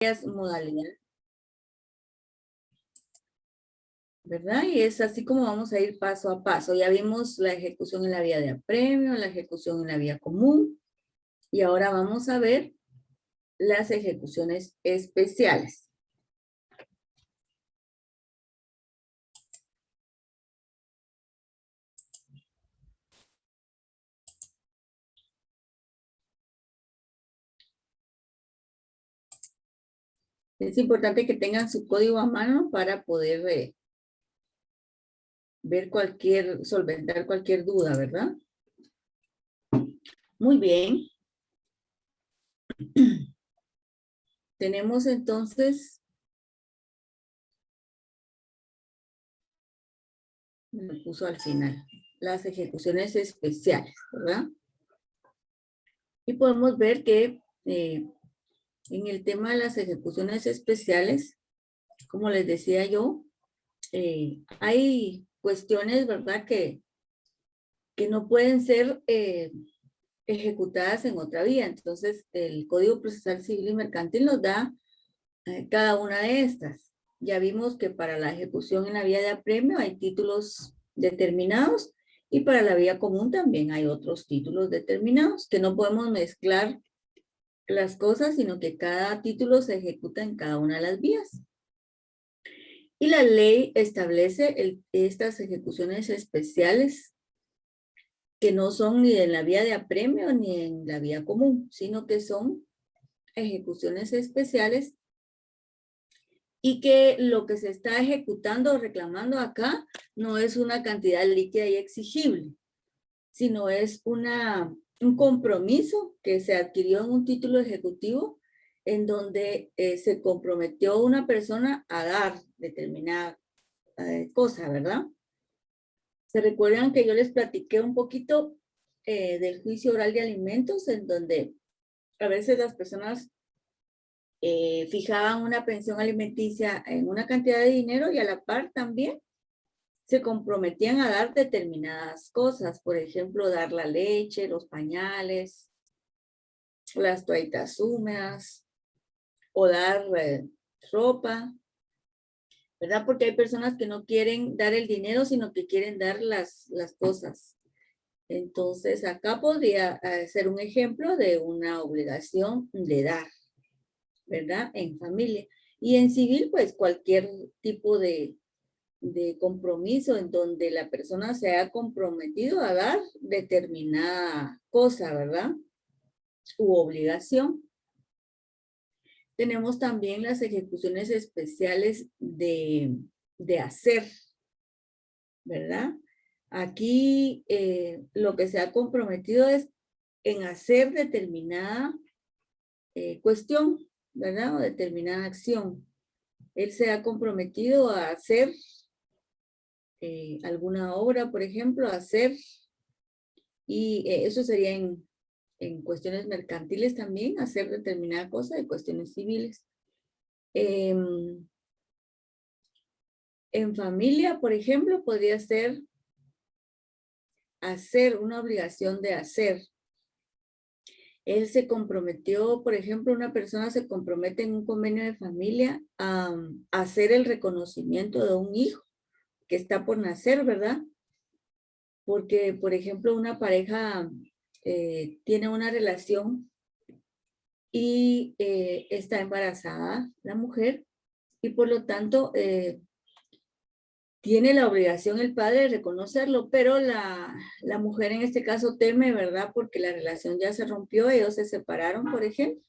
modalidades, ¿verdad? Y es así como vamos a ir paso a paso. Ya vimos la ejecución en la vía de apremio, la ejecución en la vía común, y ahora vamos a ver las ejecuciones especiales. Es importante que tengan su código a mano para poder ver solventar cualquier duda, ¿verdad? Muy bien. Tenemos entonces, me puso al final, las ejecuciones especiales, ¿verdad? Y podemos ver que en el tema de las ejecuciones especiales, como les decía yo, hay cuestiones, ¿verdad? Que no pueden ser ejecutadas en otra vía. Entonces, el Código Procesal Civil y Mercantil nos da cada una de estas. Ya vimos que para la ejecución en la vía de apremio hay títulos determinados y para la vía común también hay otros títulos determinados, que no podemos mezclar las cosas, sino que cada título se ejecuta en cada una de las vías. Y la ley establece estas ejecuciones especiales que no son ni en la vía de apremio ni en la vía común, sino que son ejecuciones especiales y que lo que se está ejecutando o reclamando acá no es una cantidad líquida y exigible, sino es un compromiso que se adquirió en un título ejecutivo en donde se comprometió una persona a dar determinada cosa, ¿verdad? ¿Se recuerdan que yo les platiqué un poquito del juicio oral de alimentos, en donde a veces las personas fijaban una pensión alimenticia en una cantidad de dinero y a la par también se comprometían a dar determinadas cosas, por ejemplo, dar la leche, los pañales, las toallitas húmedas o dar ropa, ¿verdad? Porque hay personas que no quieren dar el dinero, sino que quieren dar las cosas. Entonces, acá podría ser un ejemplo de una obligación de dar, ¿verdad? En familia. Y en civil, pues cualquier tipo de compromiso en donde la persona se ha comprometido a dar determinada cosa, ¿verdad? U obligación. Tenemos también las ejecuciones especiales de hacer, ¿verdad? Aquí lo que se ha comprometido es en hacer determinada cuestión, ¿verdad? O determinada acción. Él se ha comprometido a hacer alguna obra, por ejemplo, hacer, y eso sería en cuestiones mercantiles también, hacer determinada cosa de cuestiones civiles. En familia, por ejemplo, podría ser hacer, una obligación de hacer. Él se comprometió, por ejemplo, una persona se compromete en un convenio de familia a hacer el reconocimiento de un hijo que está por nacer, ¿verdad? Porque, por ejemplo, una pareja tiene una relación y está embarazada la mujer y por lo tanto tiene la obligación el padre de reconocerlo, pero la mujer en este caso teme, ¿verdad? Porque la relación ya se rompió, ellos se separaron, por ejemplo,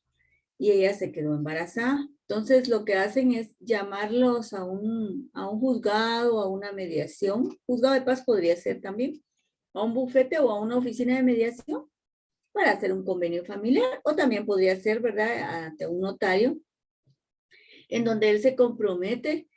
y ella se quedó embarazada. Entonces lo que hacen es llamarlos a un juzgado, a una mediación. Juzgado de paz podría ser también, a un bufete o a una oficina de mediación para hacer un convenio familiar, o también podría ser, ¿verdad?, ante un notario, en donde él se compromete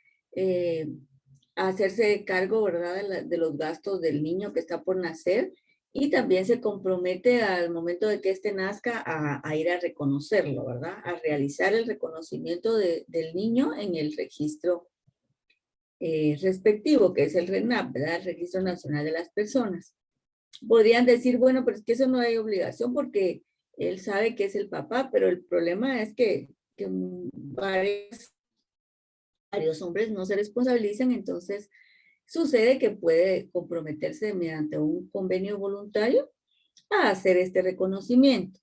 a hacerse cargo, ¿verdad?, de los gastos del niño que está por nacer, y también se compromete al momento de que éste nazca a ir a reconocerlo, ¿verdad?, a realizar el reconocimiento del niño en el registro respectivo, que es el RENAP, ¿verdad?, el Registro Nacional de las Personas. Podrían decir, bueno, pero es que eso no hay obligación porque él sabe que es el papá, pero el problema es que que varios hombres no se responsabilizan, entonces sucede que puede comprometerse mediante un convenio voluntario a hacer este reconocimiento,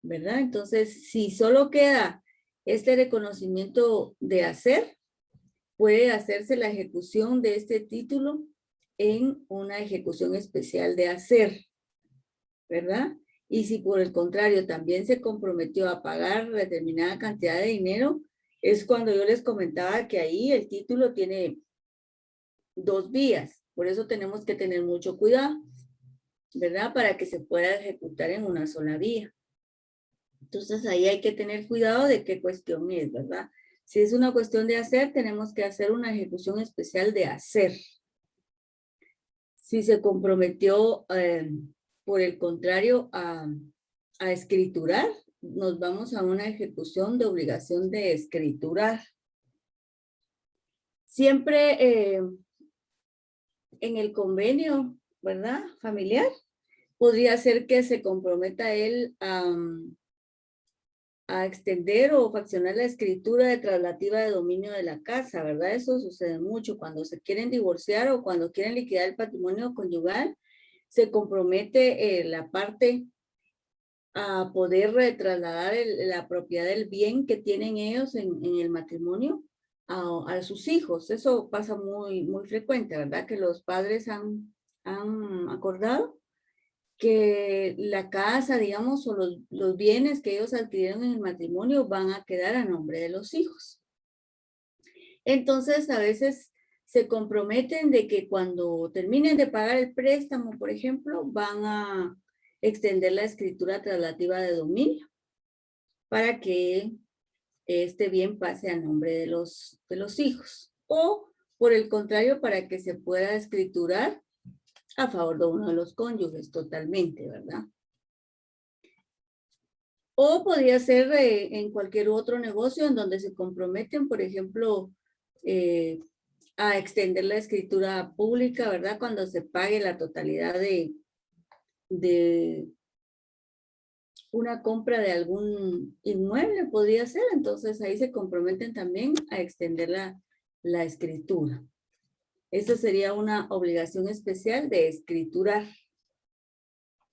¿verdad? Entonces, si solo queda este reconocimiento de hacer, puede hacerse la ejecución de este título en una ejecución especial de hacer, ¿verdad? Y si por el contrario también se comprometió a pagar determinada cantidad de dinero, es cuando yo les comentaba que ahí el título tiene dos vías. Por eso tenemos que tener mucho cuidado, ¿verdad? Para que se pueda ejecutar en una sola vía. Entonces ahí hay que tener cuidado de qué cuestión es, ¿verdad? Si es una cuestión de hacer, tenemos que hacer una ejecución especial de hacer. Si se comprometió, por el contrario, a escriturar, nos vamos a una ejecución de obligación de escriturar. Siempre en el convenio, ¿verdad? Familiar, podría ser que se comprometa él a extender o fraccionar la escritura de traslativa de dominio de la casa, ¿verdad? Eso sucede mucho cuando se quieren divorciar o cuando quieren liquidar el patrimonio conyugal, se compromete la parte a poder trasladar la propiedad del bien que tienen ellos en el matrimonio a sus hijos. Eso pasa muy, muy frecuente, ¿verdad? Que los padres han acordado que la casa, digamos, o los bienes que ellos adquirieron en el matrimonio van a quedar a nombre de los hijos. Entonces, a veces se comprometen de que cuando terminen de pagar el préstamo, por ejemplo, van a extender la escritura traslativa de dominio para que este bien pase a nombre de los hijos. O, por el contrario, para que se pueda escriturar a favor de uno de los cónyuges totalmente, ¿verdad? O podría ser en cualquier otro negocio en donde se comprometen, por ejemplo, a extender la escritura pública, ¿verdad? Cuando se pague la totalidad de una compra de algún inmueble, podría ser. Entonces ahí se comprometen también a extender la escritura. Eso sería una obligación especial de escriturar.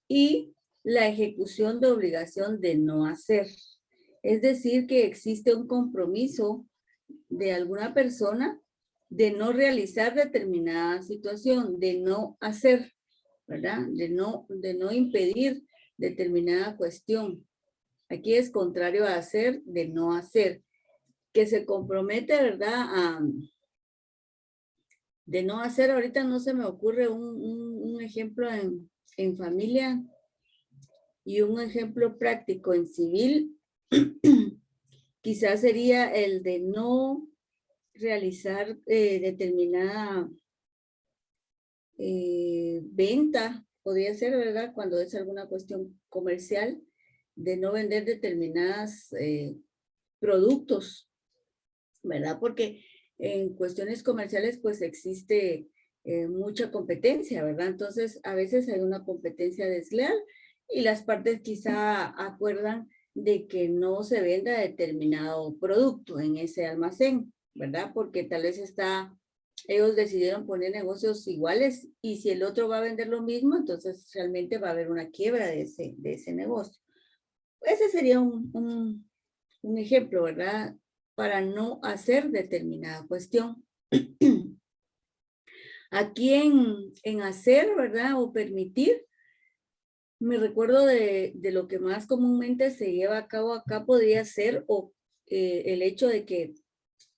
Y la ejecución de obligación de no hacer. Es decir, que existe un compromiso de alguna persona de no realizar determinada situación, de no hacer, ¿verdad? De no impedir determinada cuestión. Aquí es contrario a hacer, de no hacer. Que se compromete, ¿verdad? De no hacer, ahorita no se me ocurre un ejemplo en familia y un ejemplo práctico en civil. Quizás sería el de no realizar determinada venta, podría ser, ¿verdad? Cuando es alguna cuestión comercial, de no vender determinadas productos, ¿verdad? Porque en cuestiones comerciales pues existe mucha competencia, ¿verdad? Entonces a veces hay una competencia desleal y las partes quizá acuerdan de que no se venda determinado producto en ese almacén, ¿verdad? Porque tal vez ellos decidieron poner negocios iguales y si el otro va a vender lo mismo, entonces realmente va a haber una quiebra de ese negocio. Ese sería un ejemplo, ¿verdad? Para no hacer determinada cuestión. Aquí en hacer, ¿verdad? O permitir, me recuerdo de lo que más comúnmente se lleva a cabo acá podría ser el hecho de que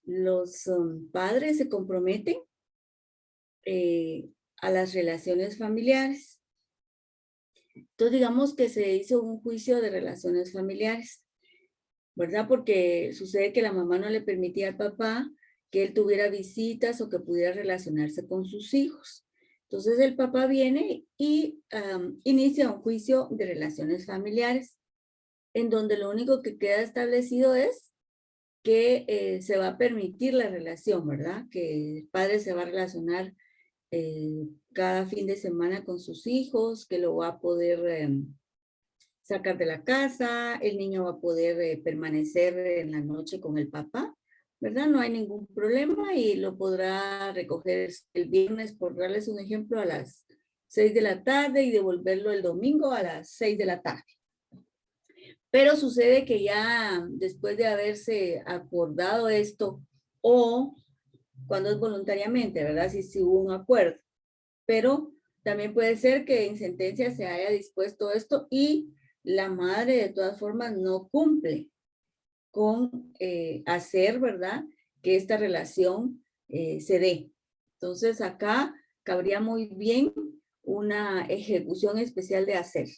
los padres se comprometen a las relaciones familiares. Entonces digamos que se hizo un juicio de relaciones familiares, ¿verdad? Porque sucede que la mamá no le permitía al papá que él tuviera visitas o que pudiera relacionarse con sus hijos. Entonces el papá viene y inicia un juicio de relaciones familiares, en donde lo único que queda establecido es que se va a permitir la relación, ¿verdad? Que el padre se va a relacionar cada fin de semana con sus hijos, que lo va a poder sacar de la casa, el niño va a poder permanecer en la noche con el papá, ¿verdad? No hay ningún problema y lo podrá recoger el viernes, por darles un ejemplo, a las 6 de la tarde y devolverlo el domingo a las 6 de la tarde. Pero sucede que ya después de haberse acordado esto, o cuando es voluntariamente, ¿verdad? Si hubo un acuerdo. Pero también puede ser que en sentencia se haya dispuesto esto y la madre de todas formas no cumple con hacer, ¿verdad? Que esta relación se dé. Entonces acá cabría muy bien una ejecución especial de hacer,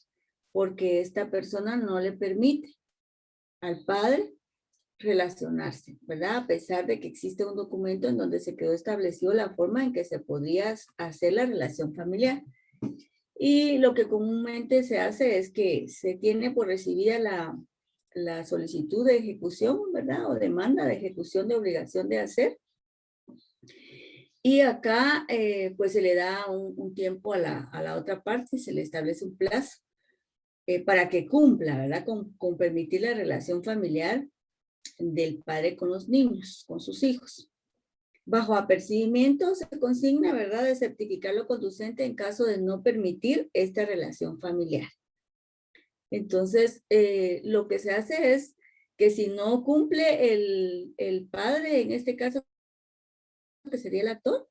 porque esta persona no le permite al padre relacionarse, ¿verdad? A pesar de que existe un documento en donde se quedó establecido la forma en que se podría hacer la relación familiar. Y lo que comúnmente se hace es que se tiene por recibida la solicitud de ejecución, ¿verdad? O demanda de ejecución de obligación de hacer. Y acá, pues se le da un tiempo a la otra parte, se le establece un plazo para que cumpla, ¿verdad? Con permitir la relación familiar del padre con los niños, con sus hijos. Bajo apercibimiento se consigna, ¿verdad?, de certificar lo conducente en caso de no permitir esta relación familiar. Entonces, lo que se hace es que si no cumple el padre, en este caso, que sería el actor,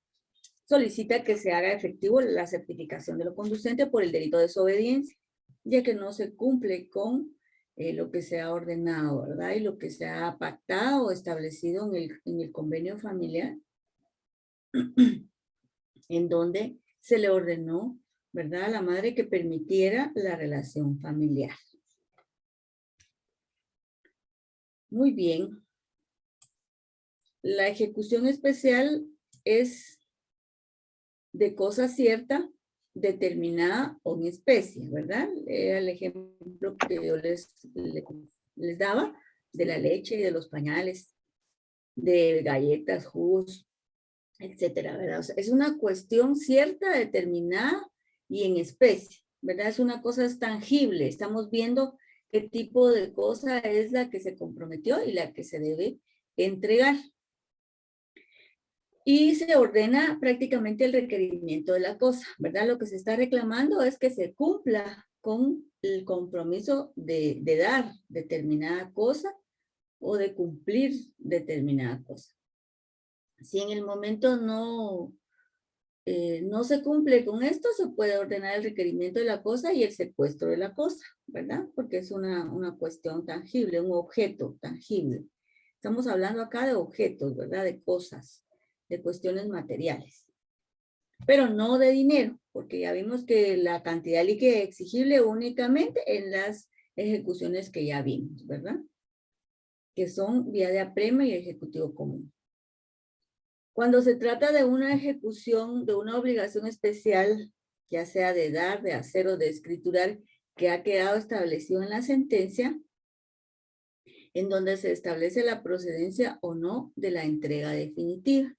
solicita que se haga efectivo la certificación de lo conducente por el delito de desobediencia, ya que no se cumple con lo que se ha ordenado, ¿verdad? Y lo que se ha pactado o establecido en el convenio familiar, en donde se le ordenó, ¿verdad?, a la madre que permitiera la relación familiar. Muy bien. La ejecución especial es de cosa cierta, determinada o en especie, ¿verdad? Era el ejemplo que yo les daba de la leche y de los pañales, de galletas, jugos, etcétera, ¿verdad? O sea, es una cuestión cierta, determinada y en especie, ¿verdad? Es una cosa tangible. Estamos viendo qué tipo de cosa es la que se comprometió y la que se debe entregar. Y se ordena prácticamente el requerimiento de la cosa, ¿verdad? Lo que se está reclamando es que se cumpla con el compromiso de dar determinada cosa o de cumplir determinada cosa. Si en el momento no se cumple con esto, se puede ordenar el requerimiento de la cosa y el secuestro de la cosa, ¿verdad? Porque es una cuestión tangible, un objeto tangible. Estamos hablando acá de objetos, ¿verdad? De cosas, de cuestiones materiales. Pero no de dinero, porque ya vimos que la cantidad líquida exigible únicamente en las ejecuciones que ya vimos, ¿verdad? Que son vía de apremio y ejecutivo común. Cuando se trata de una ejecución, de una obligación especial, ya sea de dar, de hacer o de escriturar, que ha quedado establecido en la sentencia, en donde se establece la procedencia o no de la entrega definitiva,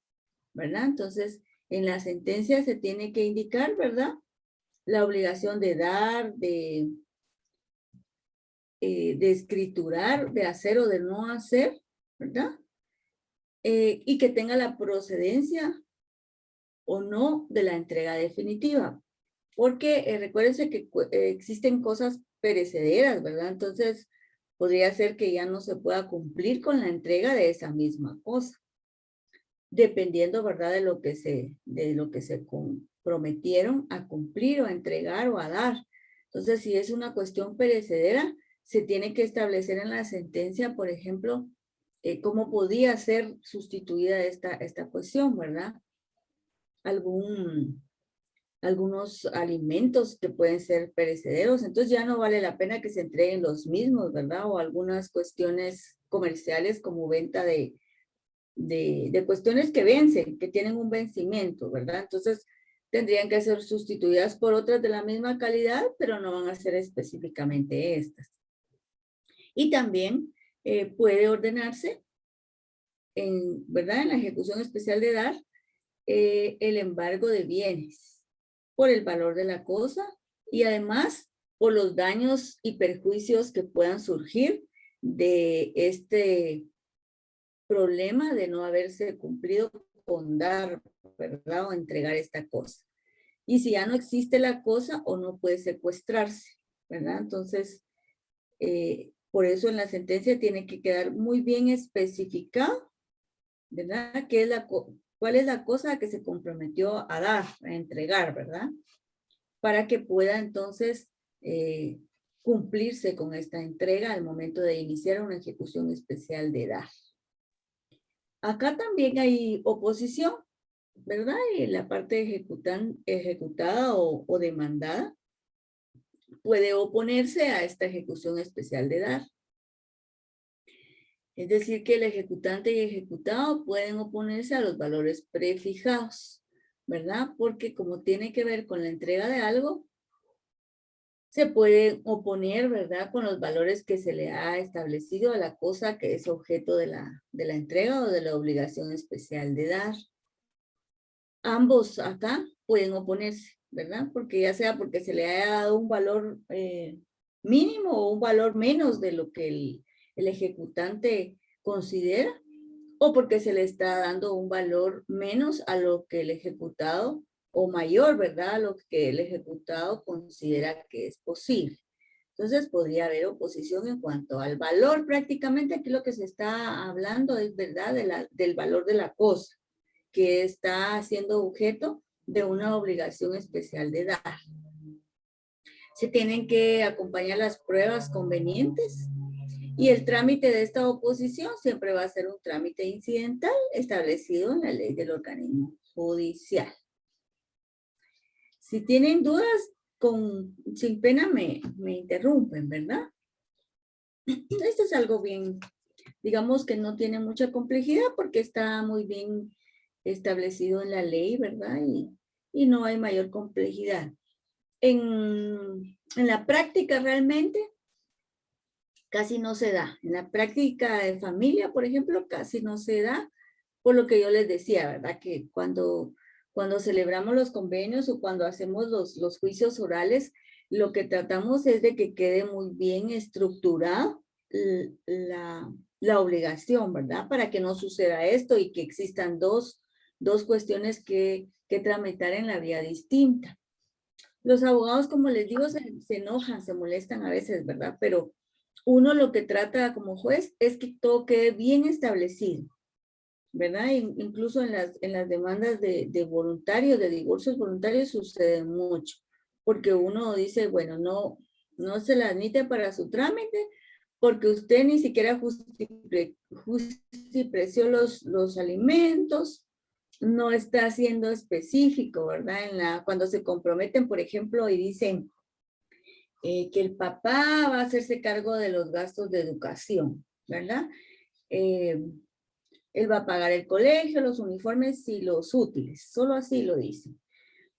¿verdad? Entonces, en la sentencia se tiene que indicar, ¿verdad?, la obligación de dar, de escriturar, de hacer o de no hacer, ¿verdad? Y que tenga la procedencia o no de la entrega definitiva. Porque recuérdense que existen cosas perecederas, ¿verdad? Entonces, podría ser que ya no se pueda cumplir con la entrega de esa misma cosa, dependiendo, ¿verdad?, de lo que se comprometieron a cumplir o a entregar o a dar. Entonces, si es una cuestión perecedera, se tiene que establecer en la sentencia, por ejemplo, cómo podía ser sustituida esta cuestión, ¿verdad? Algunos alimentos que pueden ser perecederos, entonces ya no vale la pena que se entreguen los mismos, ¿verdad? O algunas cuestiones comerciales como venta de cuestiones que vencen, que tienen un vencimiento, ¿verdad? Entonces tendrían que ser sustituidas por otras de la misma calidad, pero no van a ser específicamente estas. Y también puede ordenarse, ¿verdad?, en la ejecución especial de dar, el embargo de bienes por el valor de la cosa y además por los daños y perjuicios que puedan surgir de este problema de no haberse cumplido con dar, ¿verdad? O entregar esta cosa. Y si ya no existe la cosa o no puede secuestrarse, ¿verdad? Entonces, por eso en la sentencia tiene que quedar muy bien especificado, ¿verdad? ¿Cuál es la cosa que se comprometió a dar, a entregar, ¿verdad? Para que pueda entonces cumplirse con esta entrega al momento de iniciar una ejecución especial de dar. Acá también hay oposición, ¿verdad? Y la parte ejecutada o demandada puede oponerse a esta ejecución especial de dar. Es decir, que el ejecutante y ejecutado pueden oponerse a los valores prefijados, ¿verdad? Porque como tiene que ver con la entrega de algo, se puede oponer, ¿verdad? Con los valores que se le ha establecido a la cosa que es objeto de la entrega o de la obligación especial de dar. Ambos acá pueden oponerse, ¿verdad? Porque ya sea porque se le haya dado un valor mínimo o un valor menos de lo que el ejecutante considera, o porque se le está dando un valor menos a lo que el ejecutado, o mayor, ¿verdad? A lo que el ejecutado considera que es posible. Entonces podría haber oposición en cuanto al valor. Prácticamente aquí lo que se está hablando es, ¿verdad? Del valor de la cosa, que está siendo objeto de una obligación especial de dar. Se tienen que acompañar las pruebas convenientes y el trámite de esta oposición siempre va a ser un trámite incidental establecido en la ley del organismo judicial. Si tienen dudas, sin pena me interrumpen, ¿verdad? Esto es algo bien, digamos que no tiene mucha complejidad porque está muy bien establecido en la ley, ¿verdad? Y no hay mayor complejidad. En la práctica realmente casi no se da. En la práctica de familia, por ejemplo, casi no se da, por lo que yo les decía, ¿verdad? Que cuando celebramos los convenios o cuando hacemos los juicios orales, lo que tratamos es de que quede muy bien estructurado la obligación, ¿verdad? Para que no suceda esto y que existan dos cuestiones que tramitar en la vía distinta. Los abogados, como les digo, se enojan, se molestan a veces, ¿verdad? Pero uno lo que trata como juez es que todo quede bien establecido, ¿verdad? Incluso en las demandas de voluntarios, de divorcios voluntarios, sucede mucho, porque uno dice, bueno, no se la admite para su trámite, porque usted ni siquiera justipreció los alimentos, no está siendo específico, ¿verdad? Cuando se comprometen, por ejemplo, y dicen que el papá va a hacerse cargo de los gastos de educación, ¿verdad? Él va a pagar el colegio, los uniformes y los útiles, solo así lo dice.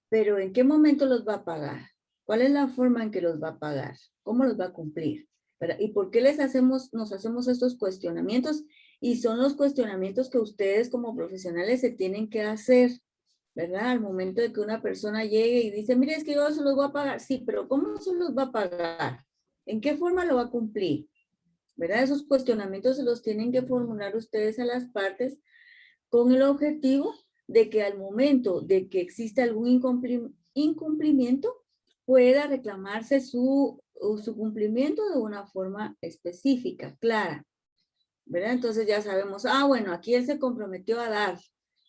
Pero ¿en qué momento los va a pagar? ¿Cuál es la forma en que los va a pagar? ¿Cómo los va a cumplir? ¿Verdad? ¿Y por qué nos hacemos estos cuestionamientos? Y son los cuestionamientos que ustedes como profesionales se tienen que hacer, ¿verdad? Al momento de que una persona llegue y dice, mire, es que yo se los voy a pagar. Sí, pero ¿cómo se los va a pagar? ¿En qué forma lo va a cumplir? ¿Verdad? Esos cuestionamientos se los tienen que formular ustedes a las partes con el objetivo de que al momento de que exista algún incumplimiento, pueda reclamarse su cumplimiento de una forma específica, clara, ¿verdad? Entonces ya sabemos, bueno, aquí él se comprometió a dar,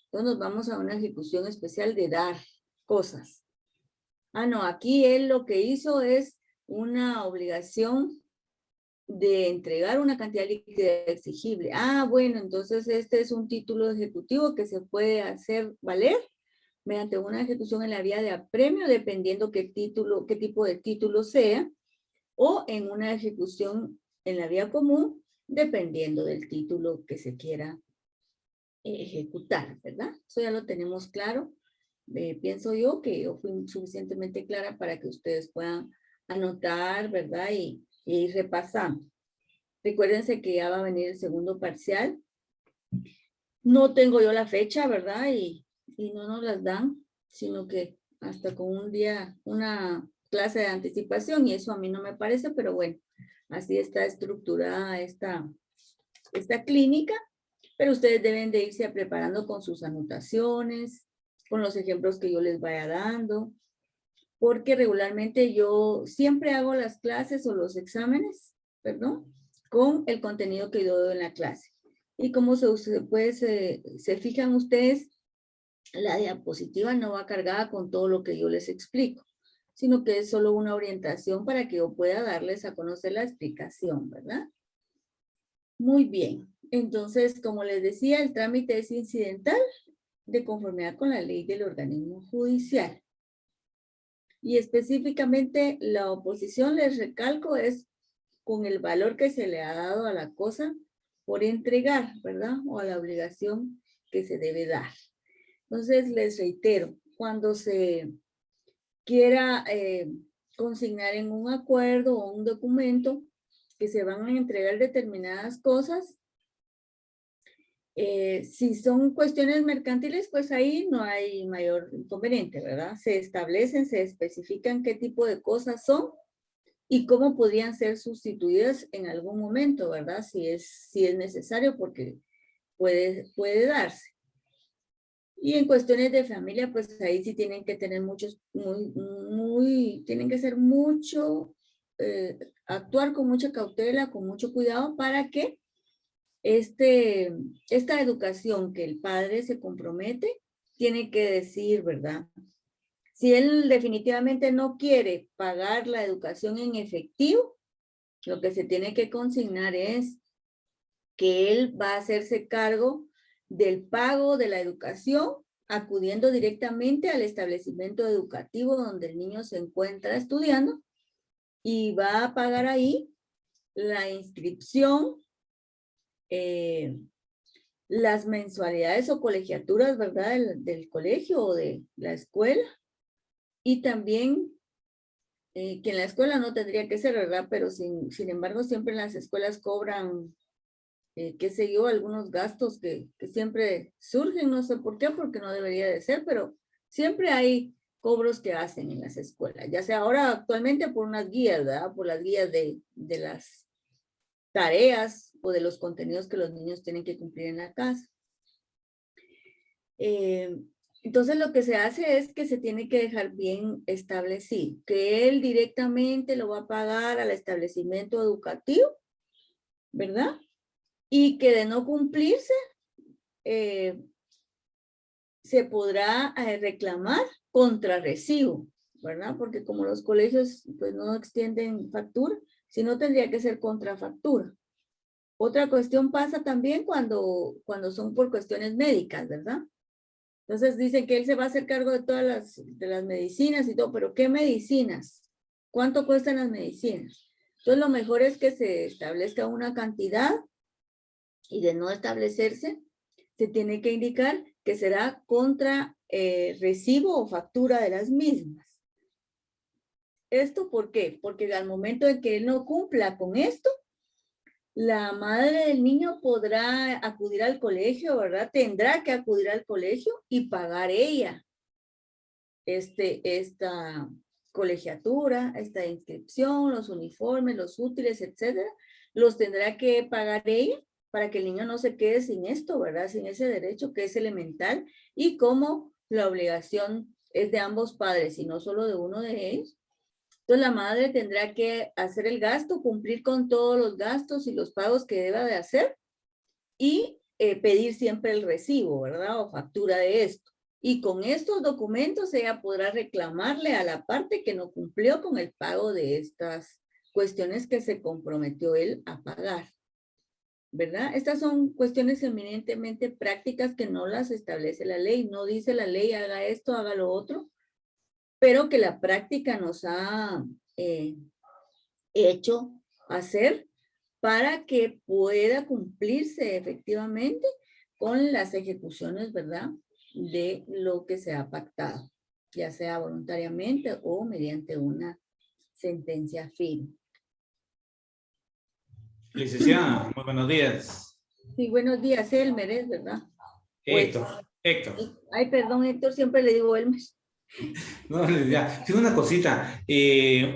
entonces nos vamos a una ejecución especial de dar cosas. No, aquí él lo que hizo es una obligación de entregar una cantidad líquida exigible. Bueno, entonces este es un título ejecutivo que se puede hacer valer mediante una ejecución en la vía de apremio, dependiendo qué tipo de título sea, o en una ejecución en la vía común, dependiendo del título que se quiera ejecutar, ¿verdad? Eso ya lo tenemos claro. Pienso yo que yo fui suficientemente clara para que ustedes puedan anotar, ¿verdad? Y ir repasando. Recuérdense que ya va a venir el segundo parcial. No tengo yo la fecha, ¿verdad? Y no nos las dan, sino que hasta con un día, una clase de anticipación y eso a mí no me parece, pero bueno, así está estructurada esta clínica, pero ustedes deben de irse preparando con sus anotaciones, con los ejemplos que yo les vaya dando, porque regularmente yo siempre hago las clases o los exámenes, perdón, con el contenido que yo doy en la clase. Y como se fijan ustedes, la diapositiva no va cargada con todo lo que yo les explico, sino que es solo una orientación para que yo pueda darles a conocer la explicación, ¿verdad? Muy bien. Entonces, como les decía, el trámite es incidental de conformidad con la ley del organismo judicial. Y específicamente la oposición, les recalco, es con el valor que se le ha dado a la cosa por entregar, ¿verdad? O a la obligación que se debe dar. Entonces, les reitero, cuando se quiera consignar en un acuerdo o un documento que se van a entregar determinadas cosas, si son cuestiones mercantiles, pues ahí no hay mayor inconveniente, ¿verdad? Se establecen, se especifican qué tipo de cosas son y cómo podrían ser sustituidas en algún momento, ¿verdad? Si es necesario, porque puede darse. Y en cuestiones de familia, pues ahí sí tienen que tener tienen que ser mucho, actuar con mucha cautela, con mucho cuidado para que esta educación que el padre se compromete, tiene que decir, ¿verdad? Si él definitivamente no quiere pagar la educación en efectivo, lo que se tiene que consignar es que él va a hacerse cargo del pago de la educación, acudiendo directamente al establecimiento educativo donde el niño se encuentra estudiando y va a pagar ahí la inscripción, las mensualidades o colegiaturas, ¿verdad? Del colegio o de la escuela. Y también que en la escuela no tendría que ser, ¿verdad? Pero sin embargo, siempre en las escuelas cobran, qué sé yo, algunos gastos que siempre surgen, no sé por qué, porque no debería de ser, pero siempre hay cobros que hacen en las escuelas, ya sea ahora actualmente por unas guías, ¿verdad? Por las guías de las tareas o de los contenidos que los niños tienen que cumplir en la casa. Entonces lo que se hace es que se tiene que dejar bien establecido, que él directamente lo va a pagar al establecimiento educativo, ¿verdad? Y que de no cumplirse, se podrá reclamar contra recibo, ¿verdad? Porque como los colegios pues no extienden factura, sino tendría que ser contrafactura. Otra cuestión pasa también cuando son por cuestiones médicas, ¿verdad? Entonces dicen que él se va a hacer cargo de todas las medicinas y todo, pero ¿qué medicinas? ¿Cuánto cuestan las medicinas? Entonces lo mejor es que se establezca una cantidad y de no establecerse, se tiene que indicar que será contra recibo o factura de las mismas. ¿Esto por qué? Porque al momento en que él no cumpla con esto, la madre del niño podrá acudir al colegio, ¿verdad? Tendrá que acudir al colegio y pagar ella esta colegiatura, esta inscripción, los uniformes, los útiles, etcétera. Los tendrá que pagar ella para que el niño no se quede sin esto, ¿verdad? Sin ese derecho que es elemental, y como la obligación es de ambos padres y no solo de uno de ellos. Entonces la madre tendrá que hacer el gasto, cumplir con todos los gastos y los pagos que deba de hacer y pedir siempre el recibo, ¿verdad? O factura de esto. Y con estos documentos ella podrá reclamarle a la parte que no cumplió con el pago de estas cuestiones que se comprometió él a pagar, ¿verdad? Estas son cuestiones eminentemente prácticas que no las establece la ley. No dice la ley haga esto, haga lo otro, pero que la práctica nos ha hecho hacer para que pueda cumplirse efectivamente con las ejecuciones, ¿verdad? De lo que se ha pactado, ya sea voluntariamente o mediante una sentencia firme. Licenciada, muy buenos días. Sí, buenos días, Elmer, ¿es verdad? Héctor. Ay, perdón, Héctor, siempre le digo Elmer. No, ya. Sí, una cosita.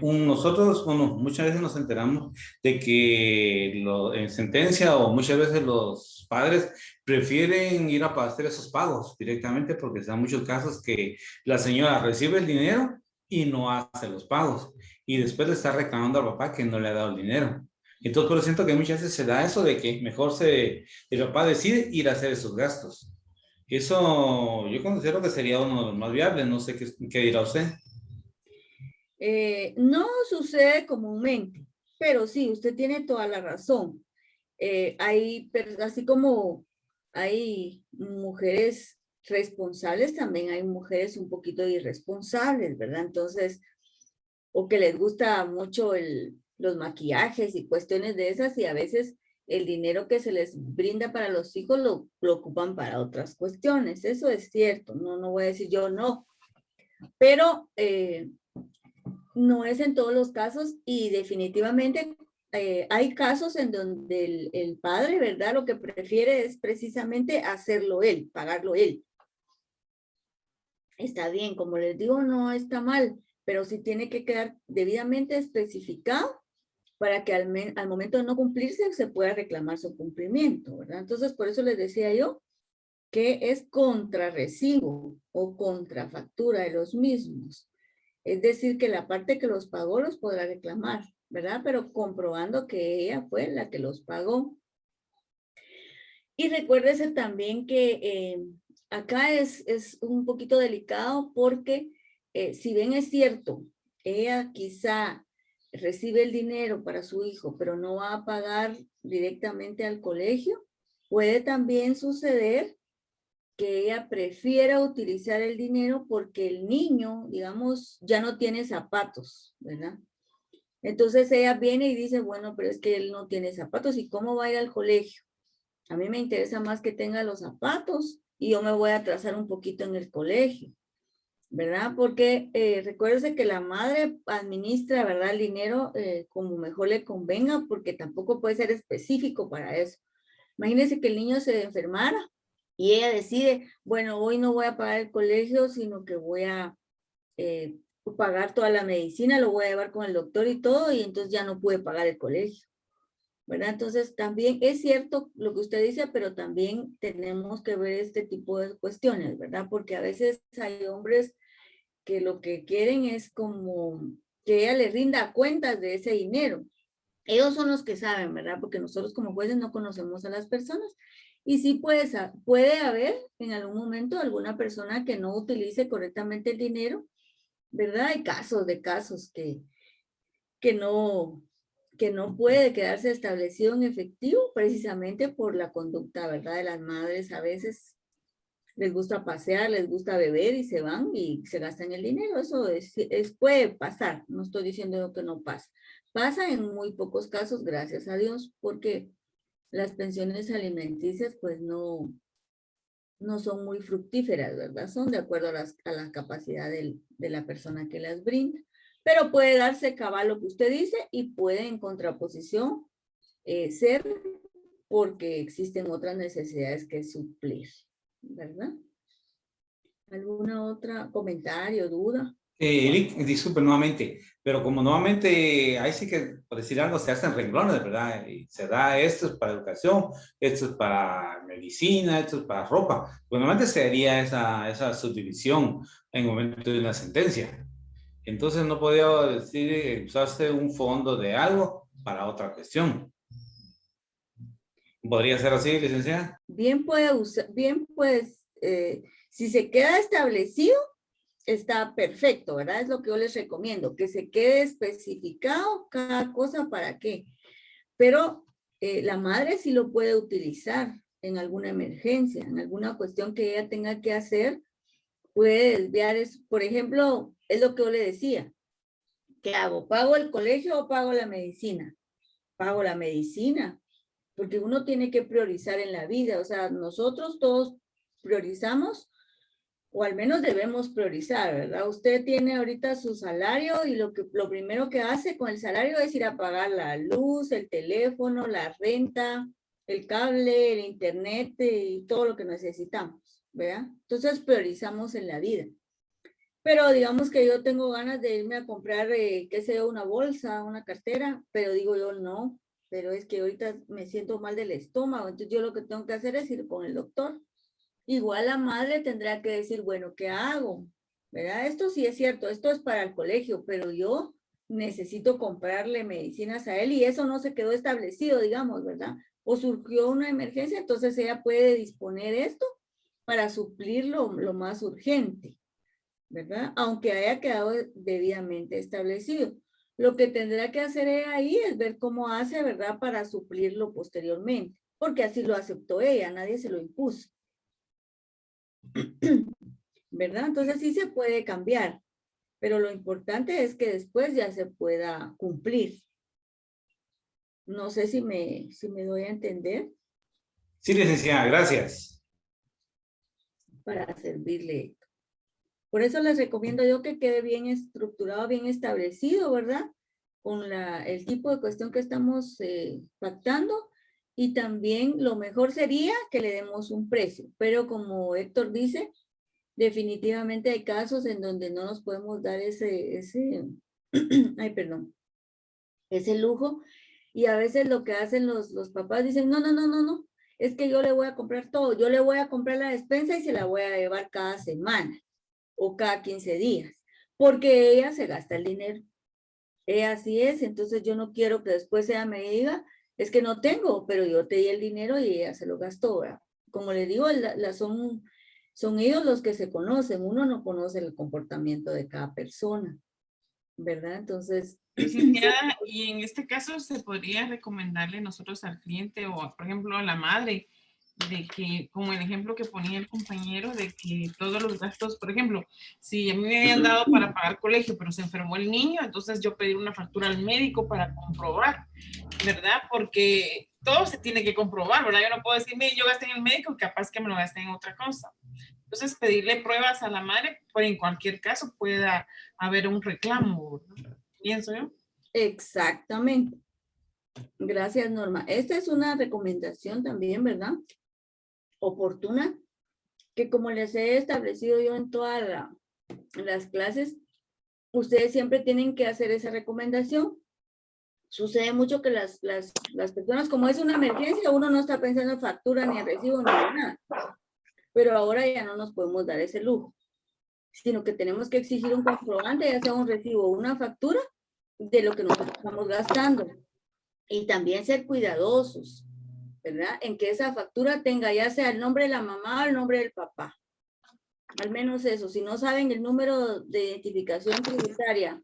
Nosotros, bueno, muchas veces nos enteramos de que en sentencia o muchas veces los padres prefieren ir a hacer esos pagos directamente porque se dan muchos casos que la señora recibe el dinero y no hace los pagos y después le está reclamando al papá que no le ha dado el dinero. Entonces, por eso siento que muchas veces se da eso de que mejor el papá decide ir a hacer esos gastos. Eso yo considero que sería uno de los más viables, no sé qué dirá usted. No sucede comúnmente, pero sí, usted tiene toda la razón. Así como hay mujeres responsables, también hay mujeres un poquito irresponsables, ¿verdad? Entonces, o que les gusta mucho los maquillajes y cuestiones de esas, y a veces el dinero que se les brinda para los hijos lo ocupan para otras cuestiones. Eso es cierto, no voy a decir yo no, pero no es en todos los casos y definitivamente hay casos en donde el padre, ¿verdad? Lo que prefiere es precisamente hacerlo él, pagarlo él. Está bien, como les digo, no está mal, pero sí tiene que quedar debidamente especificado para que al momento de no cumplirse se pueda reclamar su cumplimiento, ¿verdad? Entonces, por eso les decía yo que es contrarrecibo o contrafactura de los mismos. Es decir, que la parte que los pagó los podrá reclamar, ¿verdad? Pero comprobando que ella fue la que los pagó. Y recuérdese también que acá es un poquito delicado porque si bien es cierto, ella quizá recibe el dinero para su hijo, pero no va a pagar directamente al colegio, puede también suceder que ella prefiera utilizar el dinero porque el niño, digamos, ya no tiene zapatos, ¿verdad? Entonces ella viene y dice, bueno, pero es que él no tiene zapatos, ¿y cómo va a ir al colegio? A mí me interesa más que tenga los zapatos y yo me voy a atrasar un poquito en el colegio, ¿verdad? Porque recuérdese que la madre administra, ¿verdad? El dinero como mejor le convenga, porque tampoco puede ser específico para eso. Imagínese que el niño se enfermara y ella decide, bueno, hoy no voy a pagar el colegio, sino que voy a eh, pagar toda la medicina, lo voy a llevar con el doctor y todo, y entonces ya no pude pagar el colegio, ¿verdad? Entonces también es cierto lo que usted dice, pero también tenemos que ver este tipo de cuestiones, ¿verdad? Porque a veces hay hombres que lo que quieren es como que ella le rinda cuentas de ese dinero. Ellos son los que saben, ¿verdad? Porque nosotros como jueces no conocemos a las personas. Y sí puede haber en algún momento alguna persona que no utilice correctamente el dinero, ¿verdad? Hay casos de casos que no, que no puede quedarse establecido en efectivo precisamente por la conducta, ¿verdad? De las madres a veces les gusta pasear, les gusta beber y se van y se gastan el dinero. Eso puede pasar, no estoy diciendo que no pasa. Pasa en muy pocos casos, gracias a Dios, porque las pensiones alimenticias pues no son muy fructíferas, ¿verdad? Son de acuerdo a la capacidad de la persona que las brinda. Pero puede darse cabal lo que usted dice y puede en contraposición ser porque existen otras necesidades que suplir, ¿verdad? ¿Alguna otra comentario, duda? Eric, disculpe nuevamente, pero como nuevamente ahí sí que, por decir algo, se hacen renglones, ¿verdad? Y se da esto es para educación, esto es para medicina, esto es para ropa. Pues normalmente se haría esa subdivisión en el momento de una sentencia. Entonces no podía decir, usarse un fondo de algo para otra cuestión. ¿Podría ser así, licenciada? Bien puede usar, bien pues, si se queda establecido, está perfecto, ¿verdad? Es lo que yo les recomiendo, que se quede especificado cada cosa para qué. Pero la madre sí lo puede utilizar en alguna emergencia, en alguna cuestión que ella tenga que hacer, puede desviar eso. Por ejemplo, es lo que yo le decía, ¿qué hago? ¿Pago el colegio o pago la medicina? Pago la medicina, porque uno tiene que priorizar en la vida, o sea, nosotros todos priorizamos o al menos debemos priorizar, ¿verdad? Usted tiene ahorita su salario y lo primero que hace con el salario es ir a pagar la luz, el teléfono, la renta, el cable, el internet y todo lo que necesitamos, ¿verdad? Entonces priorizamos en la vida. Pero digamos que yo tengo ganas de irme a comprar, qué sé yo, una bolsa, una cartera, pero digo yo no, pero es que ahorita me siento mal del estómago, entonces yo lo que tengo que hacer es ir con el doctor. Igual la madre tendrá que decir, bueno, ¿qué hago? ¿Verdad? Esto sí es cierto, esto es para el colegio, pero yo necesito comprarle medicinas a él y eso no se quedó establecido, digamos, ¿verdad? O surgió una emergencia, entonces ella puede disponer esto para suplir lo más urgente, ¿verdad? Aunque haya quedado debidamente establecido. Lo que tendrá que hacer ella ahí es ver cómo hace, ¿verdad? Para suplirlo posteriormente, porque así lo aceptó ella, nadie se lo impuso, ¿verdad? Entonces sí se puede cambiar, pero lo importante es que después ya se pueda cumplir. No sé si me doy a entender Sí, licenciada, gracias. para servirle. Por eso les recomiendo yo que quede bien estructurado, bien establecido, ¿verdad? Con el tipo de cuestión que estamos pactando y también lo mejor sería que le demos un precio, pero como Héctor dice, definitivamente hay casos en donde no nos podemos dar ay, perdón, ese lujo y a veces lo que hacen los papás dicen, no, no, no, no, no, es que yo le voy a comprar todo, yo le voy a comprar la despensa y se la voy a llevar cada semana o cada 15 días, porque ella se gasta el dinero. Ella así es, entonces yo no quiero que después ella me diga, es que no tengo, pero yo te di el dinero y ella se lo gastó, ¿verdad? Como le digo, son ellos los que se conocen, uno no conoce el comportamiento de cada persona, ¿verdad? Entonces, Licenciada, y en este caso se podría recomendarle nosotros al cliente o, por ejemplo, a la madre, de que, como el ejemplo que ponía el compañero, de que todos los gastos, por ejemplo, si a mí me habían dado para pagar colegio, pero se enfermó el niño, entonces yo pedir una factura al médico para comprobar, ¿verdad? Porque todo se tiene que comprobar, ¿verdad? Yo no puedo decir, mire, yo gasté en el médico, capaz que me lo gasté en otra cosa. Entonces, pedirle pruebas a la madre, pues en cualquier caso pueda haber un reclamo, ¿verdad? Pienso yo. exactamente. Gracias, Norma. Esta es una recomendación también, ¿verdad? Oportuna, que como les he establecido yo en todas las clases, ustedes siempre tienen que hacer esa recomendación. Sucede mucho que las personas, como es una emergencia, uno no está pensando en factura, ni en recibo, ni en nada. Pero ahora ya no nos podemos dar ese lujo, sino que tenemos que exigir un comprobante, ya sea un recibo o una factura, de lo que nosotros estamos gastando. Y también ser cuidadosos, ¿verdad? En que esa factura tenga ya sea el nombre de la mamá o el nombre del papá. Al menos eso. Si no saben el número de identificación tributaria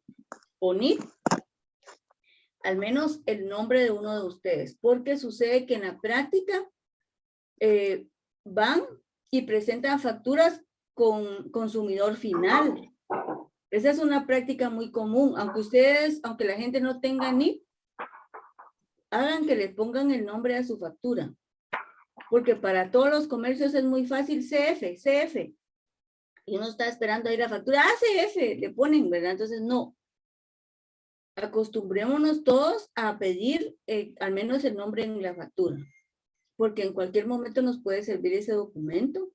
o NIT, al menos el nombre de uno de ustedes. Porque sucede que en la práctica van y presentan facturas con consumidor final. Esa es una práctica muy común. Aunque la gente no tenga NIT, hagan que le pongan el nombre a su factura. Porque para todos los comercios es muy fácil CF. Y uno está esperando ahí la factura, CF, le ponen, ¿verdad? Entonces, no. Acostumbrémonos todos a pedir al menos el nombre en la factura. Porque en cualquier momento nos puede servir ese documento.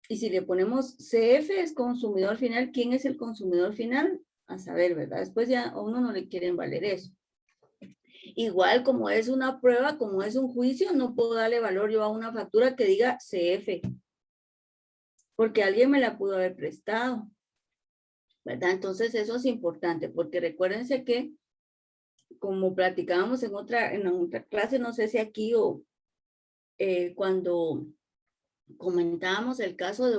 Y si le ponemos CF, es consumidor final, ¿quién es el consumidor final? A saber, ¿verdad? Después ya a uno no le quieren valer eso. Igual como es una prueba, como es un juicio, no puedo darle valor yo a una factura que diga CF, porque alguien me la pudo haber prestado, ¿verdad? Entonces eso es importante, porque recuérdense que, como platicábamos en otra clase, no sé si aquí o cuando comentábamos el caso de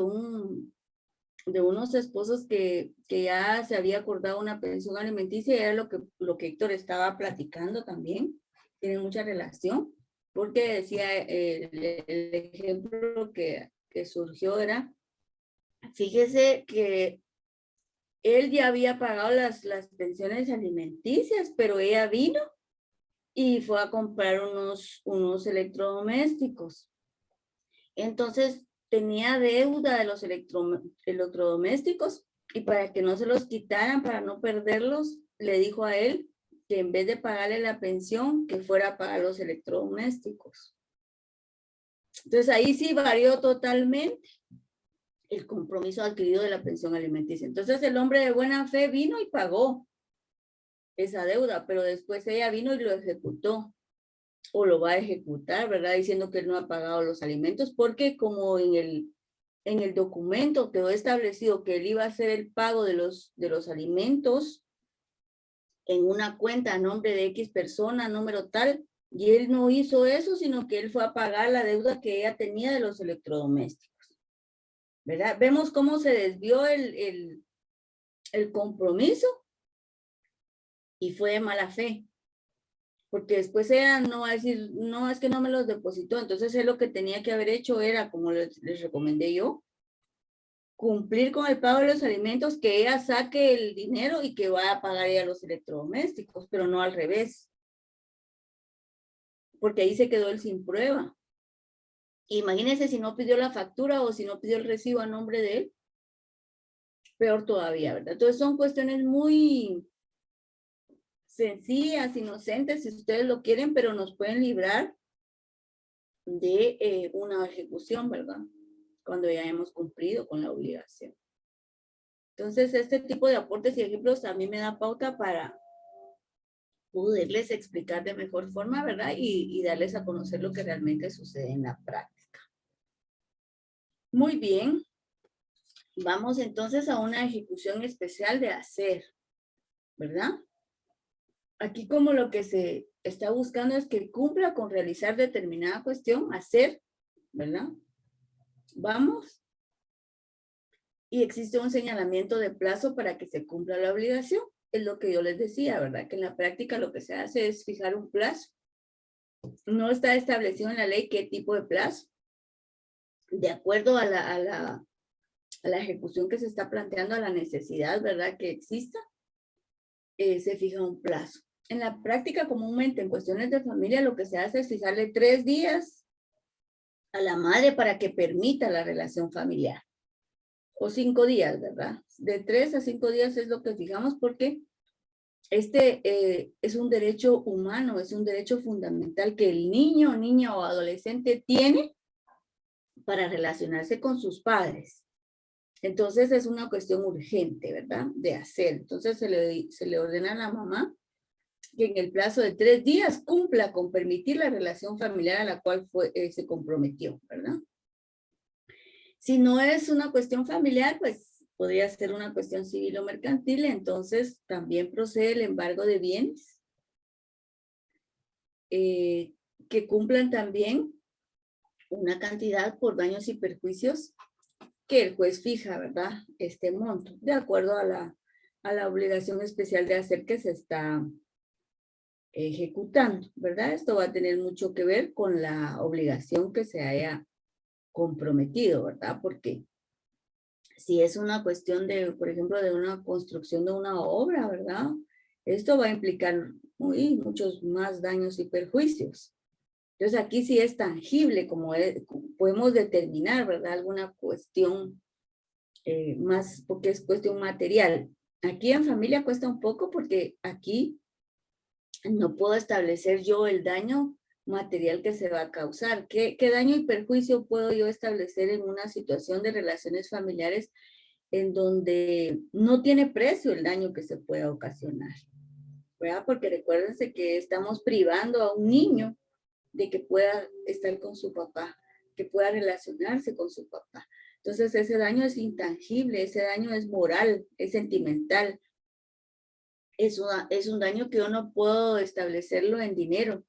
unos esposos que ya se había acordado una pensión alimenticia, era lo que Héctor estaba platicando también, tiene mucha relación, porque decía el ejemplo que surgió era, fíjese que él ya había pagado las pensiones alimenticias, pero ella vino y fue a comprar unos electrodomésticos. Entonces, tenía deuda de los electrodomésticos y para que no se los quitaran, para no perderlos, le dijo a él que en vez de pagarle la pensión, que fuera a pagar los electrodomésticos. Entonces ahí sí varió totalmente el compromiso adquirido de la pensión alimenticia. Entonces el hombre de buena fe vino y pagó esa deuda, pero después ella vino y lo ejecutó o lo va a ejecutar, ¿verdad? Diciendo que él no ha pagado los alimentos, porque como en el documento quedó establecido que él iba a hacer el pago de los alimentos en una cuenta a nombre de X persona, número tal, y él no hizo eso, sino que él fue a pagar la deuda que ella tenía de los electrodomésticos, ¿verdad? Vemos cómo se desvió el compromiso y fue de mala fe, porque después ella no va a decir, no, es que no me los depositó. Entonces él lo que tenía que haber hecho era, como les recomendé yo, cumplir con el pago de los alimentos, que ella saque el dinero y que vaya a pagar ella los electrodomésticos, pero no al revés, porque ahí se quedó él sin prueba. Imagínense si no pidió la factura o si no pidió el recibo a nombre de él, peor todavía, ¿verdad? Entonces son cuestiones muy sencillas, inocentes, si ustedes lo quieren, pero nos pueden librar de una ejecución, ¿verdad? Cuando ya hemos cumplido con la obligación. Entonces, este tipo de aportes y ejemplos a mí me da pauta para poderles explicar de mejor forma, ¿verdad? Y darles a conocer lo que realmente sucede en la práctica. Muy bien. Vamos entonces a una ejecución especial de hacer, ¿verdad? Aquí como lo que se está buscando es que cumpla con realizar determinada cuestión, hacer, ¿verdad? Vamos. Y existe un señalamiento de plazo para que se cumpla la obligación. Es lo que yo les decía, ¿verdad? Que en la práctica lo que se hace es fijar un plazo. No está establecido en la ley qué tipo de plazo. De acuerdo a la ejecución que se está planteando, a la necesidad, ¿verdad? Que exista, se fija un plazo. En la práctica, comúnmente, en cuestiones de familia, lo que se hace es fijarle 3 días a la madre para que permita la relación familiar. O 5 días, ¿verdad? De 3 a 5 días es lo que fijamos porque es un derecho humano, es un derecho fundamental que el niño, niña o adolescente tiene para relacionarse con sus padres. Entonces es una cuestión urgente, ¿verdad? De hacer. Entonces se le ordena a la mamá que en el plazo de 3 días cumpla con permitir la relación familiar a la cual se comprometió, ¿verdad? Si no es una cuestión familiar, pues podría ser una cuestión civil o mercantil, entonces también procede el embargo de bienes que cumplan también una cantidad por daños y perjuicios que el juez fija, ¿verdad? Este monto, de acuerdo a la obligación especial de hacer que se está ejecutando, ¿verdad? Esto va a tener mucho que ver con la obligación que se haya comprometido, ¿verdad? Porque si es una cuestión de, por ejemplo, de una construcción de una obra, ¿verdad? Esto va a implicar muchos más daños y perjuicios. Entonces aquí sí es tangible, como podemos determinar, ¿verdad? Alguna cuestión más, porque es cuestión material. Aquí en familia cuesta un poco porque aquí no puedo establecer yo el daño material que se va a causar. ¿Qué daño y perjuicio puedo yo establecer en una situación de relaciones familiares en donde no tiene precio el daño que se pueda ocasionar? ¿Verdad? Porque recuérdense que estamos privando a un niño de que pueda estar con su papá, que pueda relacionarse con su papá. Entonces ese daño es intangible, ese daño es moral, es sentimental. Es un daño que yo no puedo establecerlo en dinero.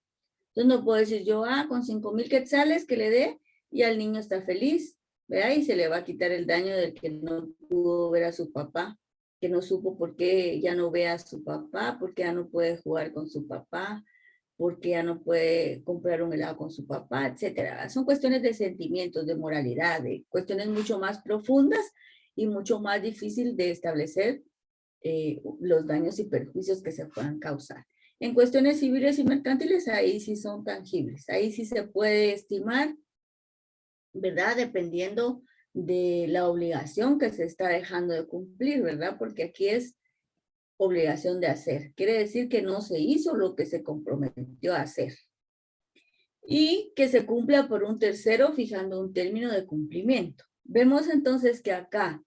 Entonces no puedo decir yo, con 5,000 quetzales que le dé y al niño está feliz, ¿verdad? Y se le va a quitar el daño del que no pudo ver a su papá, que no supo por qué ya no ve a su papá, por qué ya no puede jugar con su papá, por qué ya no puede comprar un helado con su papá, etcétera. Son cuestiones de sentimientos, de moralidad, de cuestiones mucho más profundas y mucho más difícil de establecer los daños y perjuicios que se puedan causar. En cuestiones civiles y mercantiles, ahí sí son tangibles, ahí sí se puede estimar, ¿verdad? Dependiendo de la obligación que se está dejando de cumplir, ¿verdad? Porque aquí es obligación de hacer. Quiere decir que no se hizo lo que se comprometió a hacer. Y que se cumpla por un tercero fijando un término de cumplimiento. Vemos entonces que acá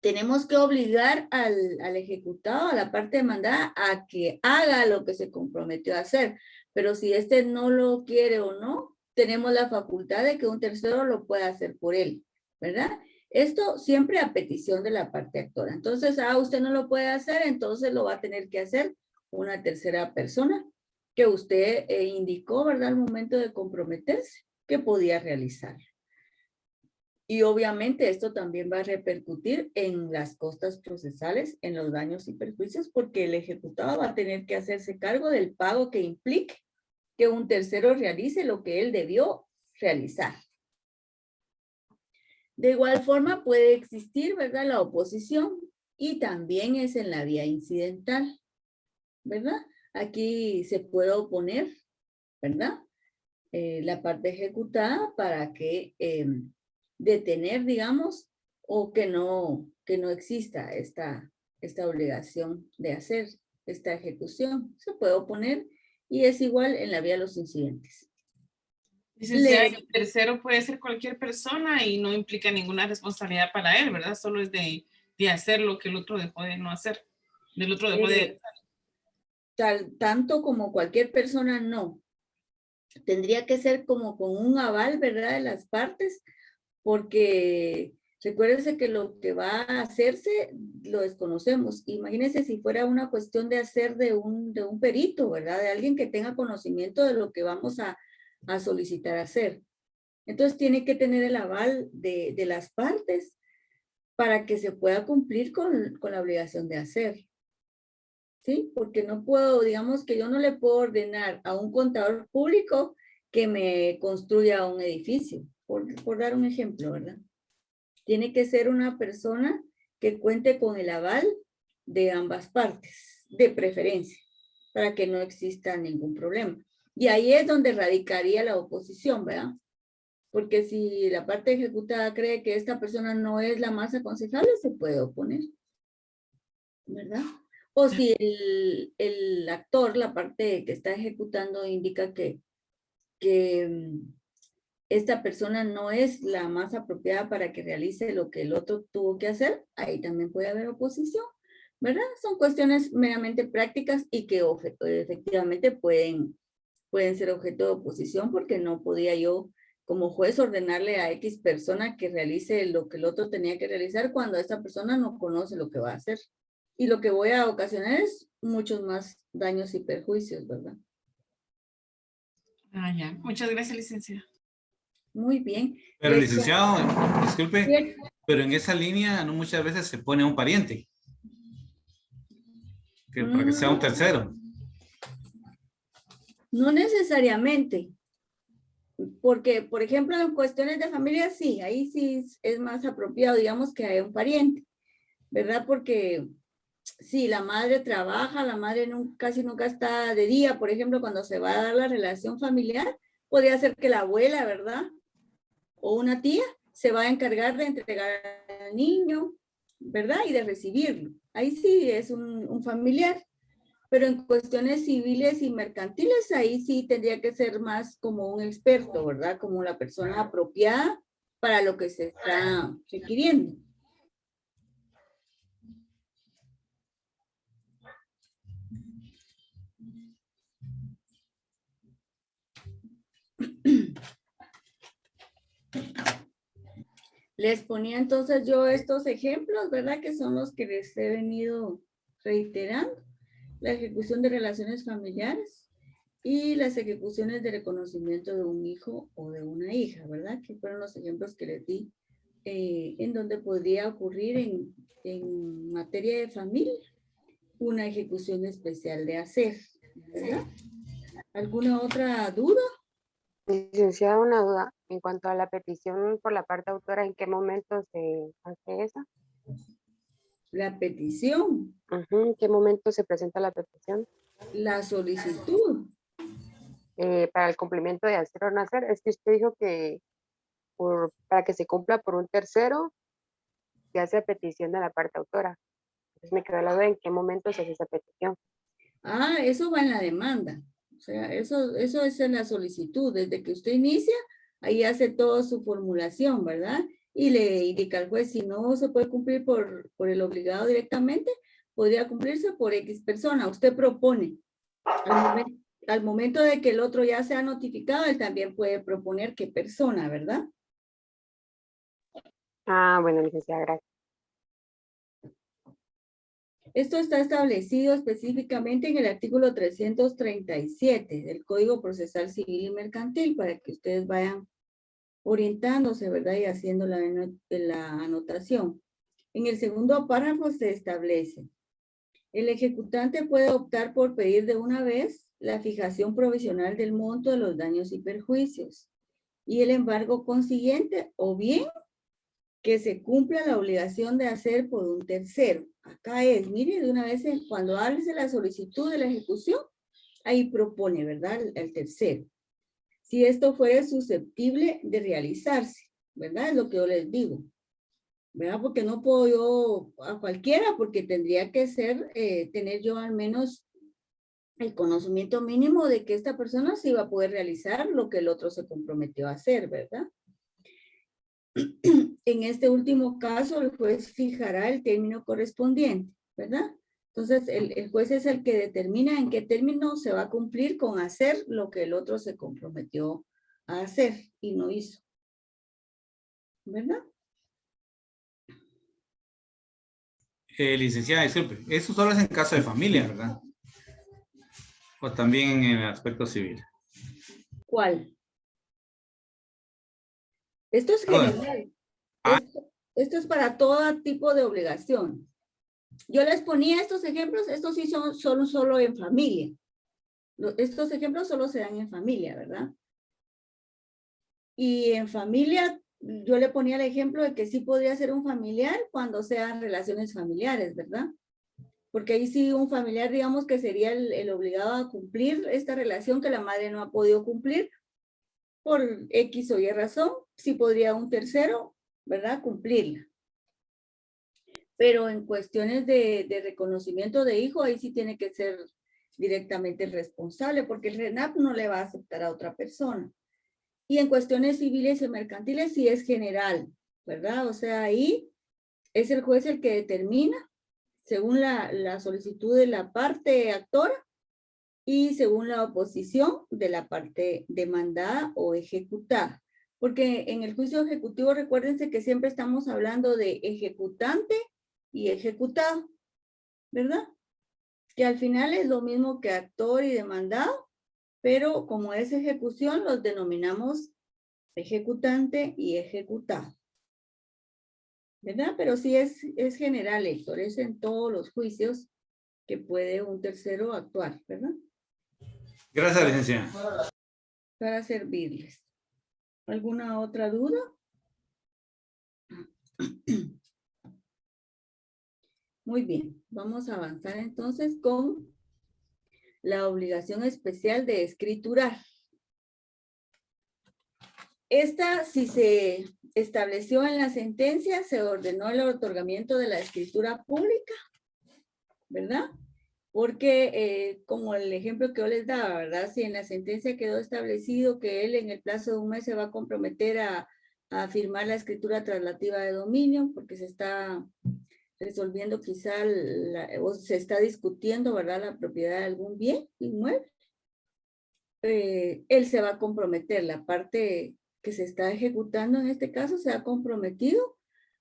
tenemos que obligar al ejecutado, a la parte demandada, a que haga lo que se comprometió a hacer. Pero si este no lo quiere o no, tenemos la facultad de que un tercero lo pueda hacer por él, ¿verdad? Esto siempre a petición de la parte actora. Entonces, usted no lo puede hacer, entonces lo va a tener que hacer una tercera persona que usted indicó, ¿verdad? Al momento de comprometerse, que podía realizar. Y obviamente esto también va a repercutir en las costas procesales, en los daños y perjuicios, porque el ejecutado va a tener que hacerse cargo del pago que implique que un tercero realice lo que él debió realizar. De igual forma puede existir, ¿verdad?, la oposición, y también es en la vía incidental, ¿verdad? Aquí se puede oponer, ¿verdad? La parte ejecutada para que detener, digamos, o que no exista esta obligación de hacer esta ejecución. Se puede oponer y es igual en la vía de los incidentes. Licenciada, el tercero puede ser cualquier persona y no implica ninguna responsabilidad para él, ¿verdad? Solo es de hacer lo que el otro dejó de no hacer. Del otro dejó de... Tanto como cualquier persona, no. Tendría que ser como con un aval, ¿verdad?, de las partes, porque recuérdense que lo que va a hacerse lo desconocemos. Imagínense si fuera una cuestión de hacer de un perito, ¿verdad?, de alguien que tenga conocimiento de lo que vamos a solicitar hacer. Entonces tiene que tener el aval de las partes para que se pueda cumplir con la obligación de hacer. ¿Sí? Porque no puedo, digamos que yo no le puedo ordenar a un contador público que me construya un edificio, por dar un ejemplo, ¿verdad? Tiene que ser una persona que cuente con el aval de ambas partes, de preferencia, para que no exista ningún problema. Y ahí es donde radicaría la oposición, ¿verdad? Porque si la parte ejecutada cree que esta persona no es la más aconsejable, se puede oponer, ¿verdad? O si el actor, la parte que está ejecutando, indica que esta persona no es la más apropiada para que realice lo que el otro tuvo que hacer, ahí también puede haber oposición, ¿verdad? Son cuestiones meramente prácticas y que efectivamente pueden ser objeto de oposición, porque no podía yo como juez ordenarle a X persona que realice lo que el otro tenía que realizar cuando esta persona no conoce lo que va a hacer. Y lo que voy a ocasionar es muchos más daños y perjuicios, ¿verdad? Ya. Muchas gracias, licenciada. Muy bien. Pero licenciado, disculpe, pero en esa línea no muchas veces se pone un pariente. Para que sea un tercero. No necesariamente. Porque, por ejemplo, en cuestiones de familia, sí, ahí sí es más apropiado, digamos, que haya un pariente, ¿verdad? Porque si la madre trabaja, la madre casi nunca está de día, por ejemplo, cuando se va a dar la relación familiar, podría ser que la abuela, ¿verdad?, o una tía se va a encargar de entregar al niño, ¿verdad?, y de recibirlo. Ahí sí es un familiar. Pero en cuestiones civiles y mercantiles, ahí sí tendría que ser más como un experto, ¿verdad? Como la persona apropiada para lo que se está requiriendo. Les ponía entonces yo estos ejemplos, ¿verdad? Que son los que les he venido reiterando. La ejecución de relaciones familiares y las ejecuciones de reconocimiento de un hijo o de una hija, ¿verdad? Que fueron los ejemplos que les di en donde podría ocurrir en materia de familia una ejecución especial de hacer, ¿verdad? ¿Alguna otra duda? Licenciada, una duda. En cuanto a la petición por la parte autora, ¿en qué momento se hace esa? La petición. ¿En qué momento se presenta la petición? La solicitud. Para el cumplimiento de hacer o no hacer. Es que usted dijo que para que se cumpla por un tercero, se hace petición de la parte autora. Entonces me quedó la duda en qué momento se hace esa petición. Eso va en la demanda. O sea, eso es en la solicitud. Desde que usted inicia, ahí hace toda su formulación, ¿verdad? y le indica al juez si no se puede cumplir por el obligado directamente, podría cumplirse por X persona. Usted propone. Al momento de que el otro ya sea notificado, él también puede proponer qué persona, ¿verdad? Ah, bueno, licenciada, gracias. Esto está establecido específicamente en el artículo 337 del Código Procesal Civil y Mercantil para que ustedes vayan orientándose, ¿verdad? Y haciendo la anotación. En el segundo párrafo se establece: el ejecutante puede optar por pedir de una vez la fijación provisional del monto de los daños y perjuicios y el embargo consiguiente, o bien que se cumpla la obligación de hacer por un tercero. Acá es, mire, de una vez cuando hables de la solicitud de la ejecución, ahí propone, ¿verdad? El tercero. Si esto fuera susceptible de realizarse, ¿verdad? Es lo que yo les digo, ¿verdad? Porque no puedo yo a cualquiera, porque tendría que ser, tener yo al menos el conocimiento mínimo de que esta persona sí iba a poder realizar lo que el otro se comprometió a hacer, ¿verdad? En este último caso, el juez fijará el término correspondiente, ¿verdad? Entonces, el juez es el que determina en qué término se va a cumplir con hacer lo que el otro se comprometió a hacer y no hizo, ¿verdad? Licenciada, disculpe, eso solo es en caso de familia, ¿verdad? O también en el aspecto civil. ¿Cuál? Esto es general. Esto es para todo tipo de obligación. Yo les ponía estos ejemplos, estos sí son solo en familia. Estos ejemplos solo se dan en familia, ¿verdad? Y en familia, yo le ponía el ejemplo de que sí podría ser un familiar cuando sean relaciones familiares, ¿verdad? Porque ahí sí un familiar, digamos que sería el obligado a cumplir esta relación que la madre no ha podido cumplir por X o Y razón, sí podría un tercero, ¿verdad? Cumplirla. Pero en cuestiones de reconocimiento de hijo, ahí sí tiene que ser directamente el responsable, porque el RENAP no le va a aceptar a otra persona. Y en cuestiones civiles y mercantiles sí es general, ¿verdad? O sea, ahí es el juez el que determina, según la solicitud de la parte actora y según la oposición de la parte demandada o ejecutada. Porque en el juicio ejecutivo, recuérdense que siempre estamos hablando de ejecutante y ejecutado, ¿verdad? Que al final es lo mismo que actor y demandado, pero como es ejecución, los denominamos ejecutante y ejecutado, ¿verdad? Pero sí es general, Héctor, es en todos los juicios que puede un tercero actuar, ¿verdad? Gracias, licenciada. Para servirles. ¿Alguna otra duda? Muy bien, vamos a avanzar entonces con la obligación especial de escriturar. Esta, si se estableció en la sentencia, se ordenó el otorgamiento de la escritura pública, ¿verdad? Porque como el ejemplo que yo les daba, ¿verdad? Si en la sentencia quedó establecido que él en el plazo de un mes se va a comprometer a firmar la escritura traslativa de dominio, porque se está resolviendo quizá o se está discutiendo, ¿verdad? La propiedad de algún bien inmueble. Él se va a comprometer, la parte que se está ejecutando en este caso se ha comprometido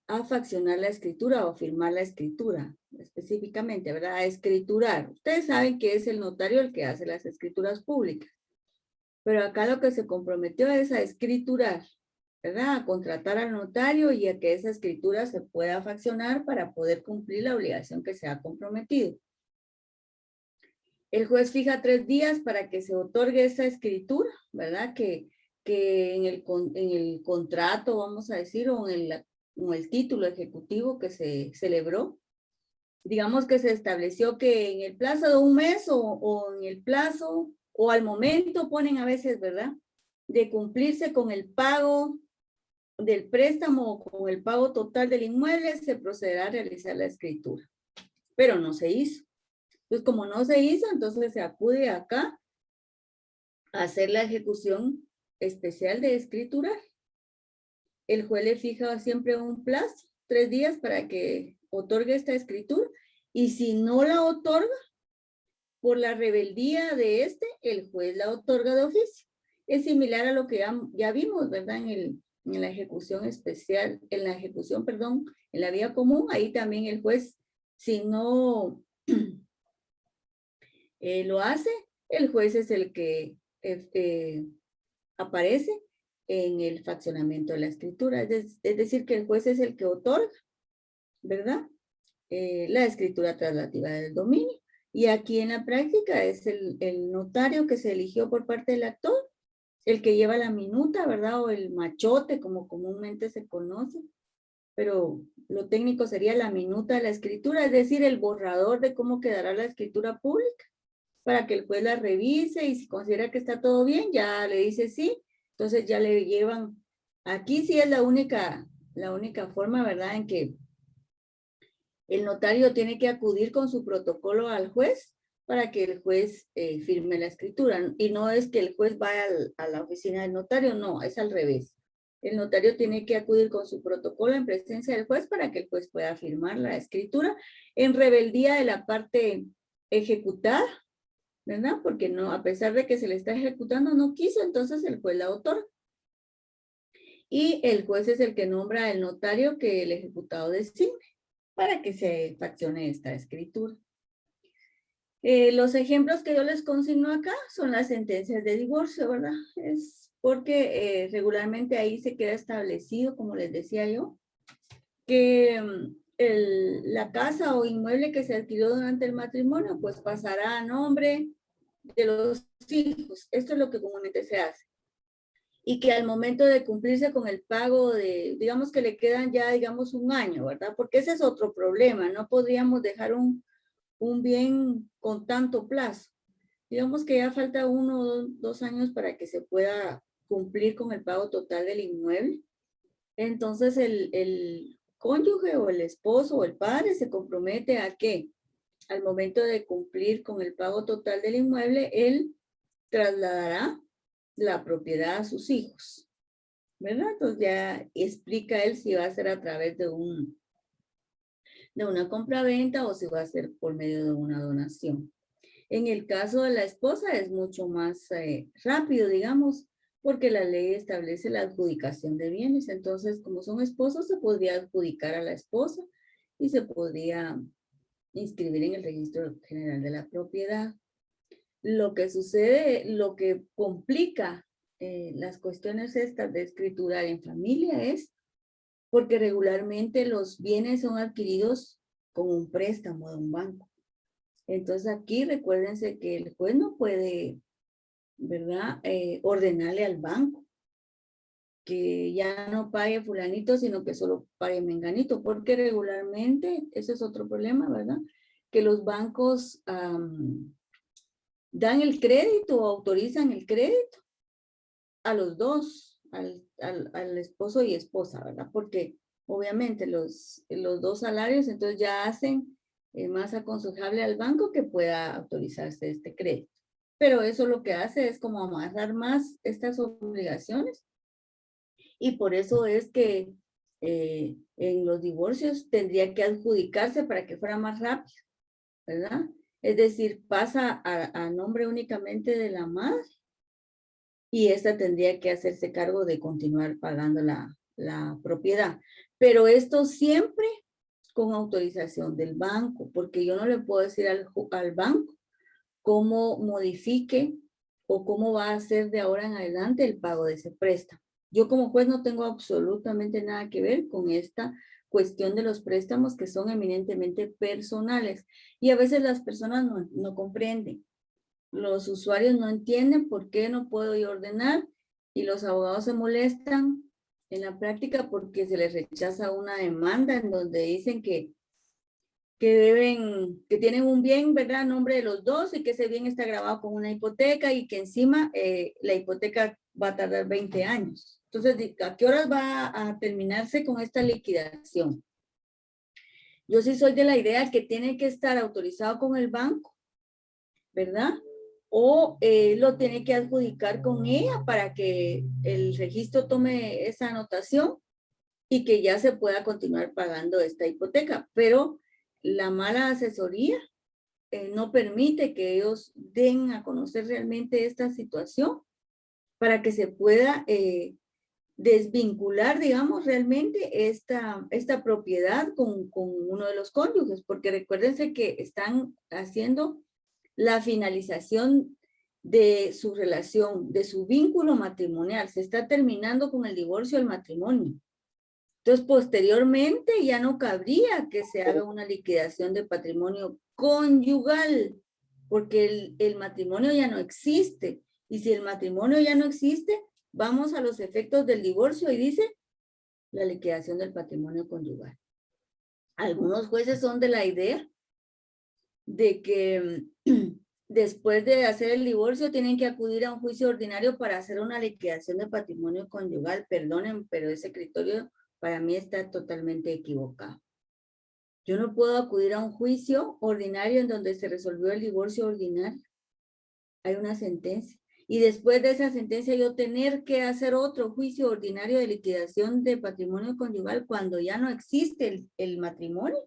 a faccionar la escritura o firmar la escritura, específicamente, ¿verdad? A escriturar. Ustedes saben que es el notario el que hace las escrituras públicas, pero acá lo que se comprometió es a escriturar, ¿verdad? A contratar al notario y a que esa escritura se pueda faccionar para poder cumplir la obligación que se ha comprometido. El juez fija 3 días para que se otorgue esa escritura, ¿verdad? Que en el contrato, vamos a decir, o en el título ejecutivo que se celebró, digamos que se estableció que en el plazo de un mes o en el plazo, o al momento ponen a veces, ¿verdad? De cumplirse con el pago del préstamo o con el pago total del inmueble, se procederá a realizar la escritura. Pero no se hizo. Entonces, como no se hizo, entonces se acude acá a hacer la ejecución especial de escriturar. el juez le fija siempre un plazo, 3 días para que otorgue esta escritura, y si no la otorga, por la rebeldía de el juez la otorga de oficio. Es similar a lo que ya vimos, ¿verdad? En la ejecución especial, en la ejecución, perdón, en la vía común, ahí también el juez, si no lo hace, el juez es el que aparece en el fraccionamiento de la escritura. Es decir, que el juez es el que otorga, ¿verdad? La escritura traslativa del dominio. Y aquí en la práctica es el notario que se eligió por parte del actor, el que lleva la minuta, ¿verdad? O el machote, como comúnmente se conoce. Pero lo técnico sería la minuta de la escritura, es decir, el borrador de cómo quedará la escritura pública, para que el juez la revise y si considera que está todo bien, ya le dice sí. Entonces ya le llevan. Aquí sí es la única forma, ¿verdad? En que el notario tiene que acudir con su protocolo al juez para que el juez firme la escritura. Y no es que el juez vaya a la oficina del notario, no, es al revés. El notario tiene que acudir con su protocolo en presencia del juez para que el juez pueda firmar la escritura en rebeldía de la parte ejecutada, ¿verdad? Porque no, a pesar de que se le está ejecutando, no quiso, entonces el juez la otorga. Y el juez es el que nombra al notario que el ejecutado designe para que se fraccione esta escritura. Los ejemplos que yo les consigno acá son las sentencias de divorcio, ¿verdad? Es porque regularmente ahí se queda establecido, como les decía yo, que la casa o inmueble que se adquirió durante el matrimonio, pues pasará a nombre de los hijos. Esto es lo que comúnmente se hace. Y que al momento de cumplirse con el pago de, digamos que le quedan ya, digamos, 1 año, ¿verdad? Porque ese es otro problema. No podríamos dejar un bien con tanto plazo. Digamos que ya falta 1 o 2 años para que se pueda cumplir con el pago total del inmueble. Entonces el cónyuge o el esposo o el padre se compromete a que al momento de cumplir con el pago total del inmueble, él trasladará la propiedad a sus hijos, ¿verdad? Entonces ya explica él si va a ser a través de una compraventa o si va a ser por medio de una donación. En el caso de la esposa es mucho más rápido, digamos, porque la ley establece la adjudicación de bienes. Entonces, como son esposos, se podría adjudicar a la esposa y se podría inscribir en el registro general de la propiedad. Lo que sucede, lo que complica las cuestiones estas de escritura en familia es porque regularmente los bienes son adquiridos con un préstamo de un banco. Entonces aquí recuérdense que el juez no puede, ¿verdad? Ordenarle al banco que ya no pague fulanito, sino que solo pague menganito, porque regularmente, ese es otro problema, ¿verdad? Que los bancos dan el crédito o autorizan el crédito a los dos, al esposo y esposa, ¿verdad? Porque obviamente los 2 salarios entonces ya hacen más aconsejable al banco que pueda autorizarse este crédito. Pero eso lo que hace es como amarrar más estas obligaciones y por eso es que en los divorcios tendría que adjudicarse para que fuera más rápido, ¿verdad? Es decir, pasa a nombre únicamente de la madre y esta tendría que hacerse cargo de continuar pagando la propiedad. Pero esto siempre con autorización del banco, porque yo no le puedo decir al banco cómo modifique o cómo va a hacer de ahora en adelante el pago de ese préstamo. Yo como juez no tengo absolutamente nada que ver con esta cuestión de los préstamos que son eminentemente personales y a veces las personas no comprenden. Los usuarios no entienden por qué no puedo yo ordenar y los abogados se molestan en la práctica porque se les rechaza una demanda en donde dicen que tienen un bien, ¿verdad?, a nombre de los dos y que ese bien está grabado con una hipoteca y que encima la hipoteca va a tardar 20 años. Entonces, ¿a qué horas va a terminarse con esta liquidación? Yo sí soy de la idea que tiene que estar autorizado con el banco, ¿verdad? O lo tiene que adjudicar con ella para que el registro tome esa anotación y que ya se pueda continuar pagando esta hipoteca. Pero la mala asesoría no permite que ellos den a conocer realmente esta situación para que se pueda desvincular, digamos, realmente esta propiedad con uno de los cónyuges, porque recuérdense que están haciendo la finalización de su relación, de su vínculo matrimonial. Se está terminando con el divorcio del matrimonio. Entonces, posteriormente ya no cabría que se haga una liquidación de patrimonio conyugal, porque el matrimonio ya no existe. Y si el matrimonio ya no existe, vamos a los efectos del divorcio y dice la liquidación del patrimonio conyugal. Algunos jueces son de la idea de que después de hacer el divorcio tienen que acudir a un juicio ordinario para hacer una liquidación de patrimonio conyugal. Perdonen, pero ese criterio para mí está totalmente equivocado. Yo no puedo acudir a un juicio ordinario en donde se resolvió el divorcio ordinario. Hay una sentencia. Y después de esa sentencia yo tener que hacer otro juicio ordinario de liquidación de patrimonio conyugal cuando ya no existe el matrimonio.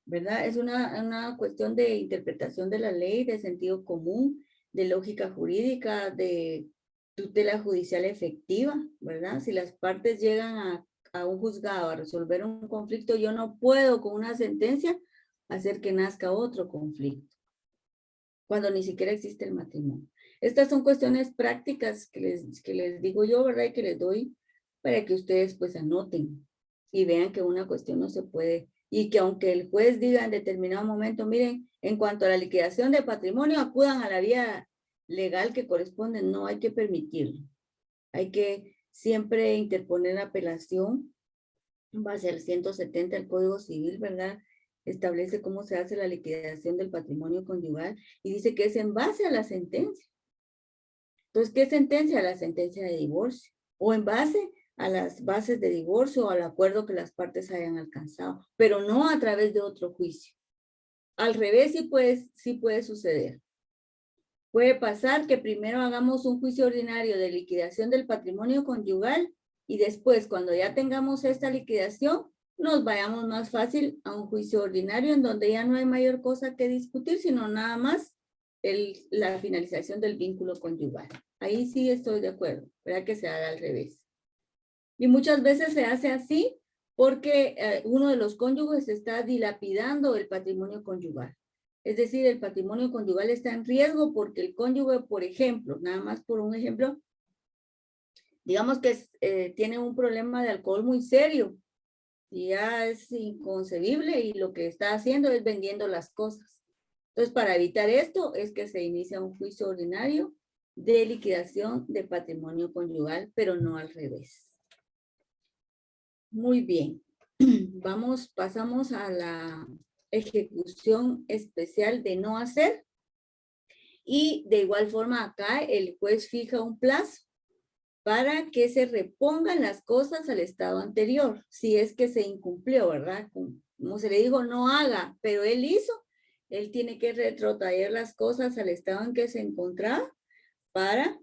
¿Verdad? Es una cuestión de interpretación de la ley, de sentido común, de lógica jurídica, de tutela judicial efectiva, ¿verdad? Si las partes llegan a un juzgado a resolver un conflicto, yo no puedo con una sentencia hacer que nazca otro conflicto, cuando ni siquiera existe el matrimonio. Estas son cuestiones prácticas que les digo yo, ¿verdad? Y que les doy para que ustedes pues anoten y vean que una cuestión no se puede, y que aunque el juez diga en determinado momento, miren, en cuanto a la liquidación de patrimonio, acudan a la vía legal que corresponde, no hay que permitirlo. Hay que siempre interponer apelación en base al 170 del Código Civil, ¿verdad? Establece cómo se hace la liquidación del patrimonio conyugal y dice que es en base a la sentencia. Entonces, ¿qué sentencia? La sentencia de divorcio. O en base a las bases de divorcio o al acuerdo que las partes hayan alcanzado, pero no a través de otro juicio. Al revés sí puede suceder. Puede pasar que primero hagamos un juicio ordinario de liquidación del patrimonio conyugal y después, cuando ya tengamos esta liquidación, nos vayamos más fácil a un juicio ordinario en donde ya no hay mayor cosa que discutir, sino nada más la finalización del vínculo conyugal. Ahí sí estoy de acuerdo, ¿verdad? Que se haga al revés. Y muchas veces se hace así porque uno de los cónyuges está dilapidando el patrimonio conyugal. Es decir, el patrimonio conyugal está en riesgo porque el cónyuge, por ejemplo, nada más por un ejemplo, digamos que tiene un problema de alcohol muy serio y ya es inconcebible y lo que está haciendo es vendiendo las cosas. Entonces, para evitar esto es que se inicia un juicio ordinario de liquidación de patrimonio conyugal, pero no al revés. Muy bien. Pasamos a la ejecución especial de no hacer. Y de igual forma acá el juez fija un plazo para que se repongan las cosas al estado anterior, si es que se incumplió, ¿verdad? Como se le dijo, no haga, pero él hizo, él tiene que retrotraer las cosas al estado en que se encontraba para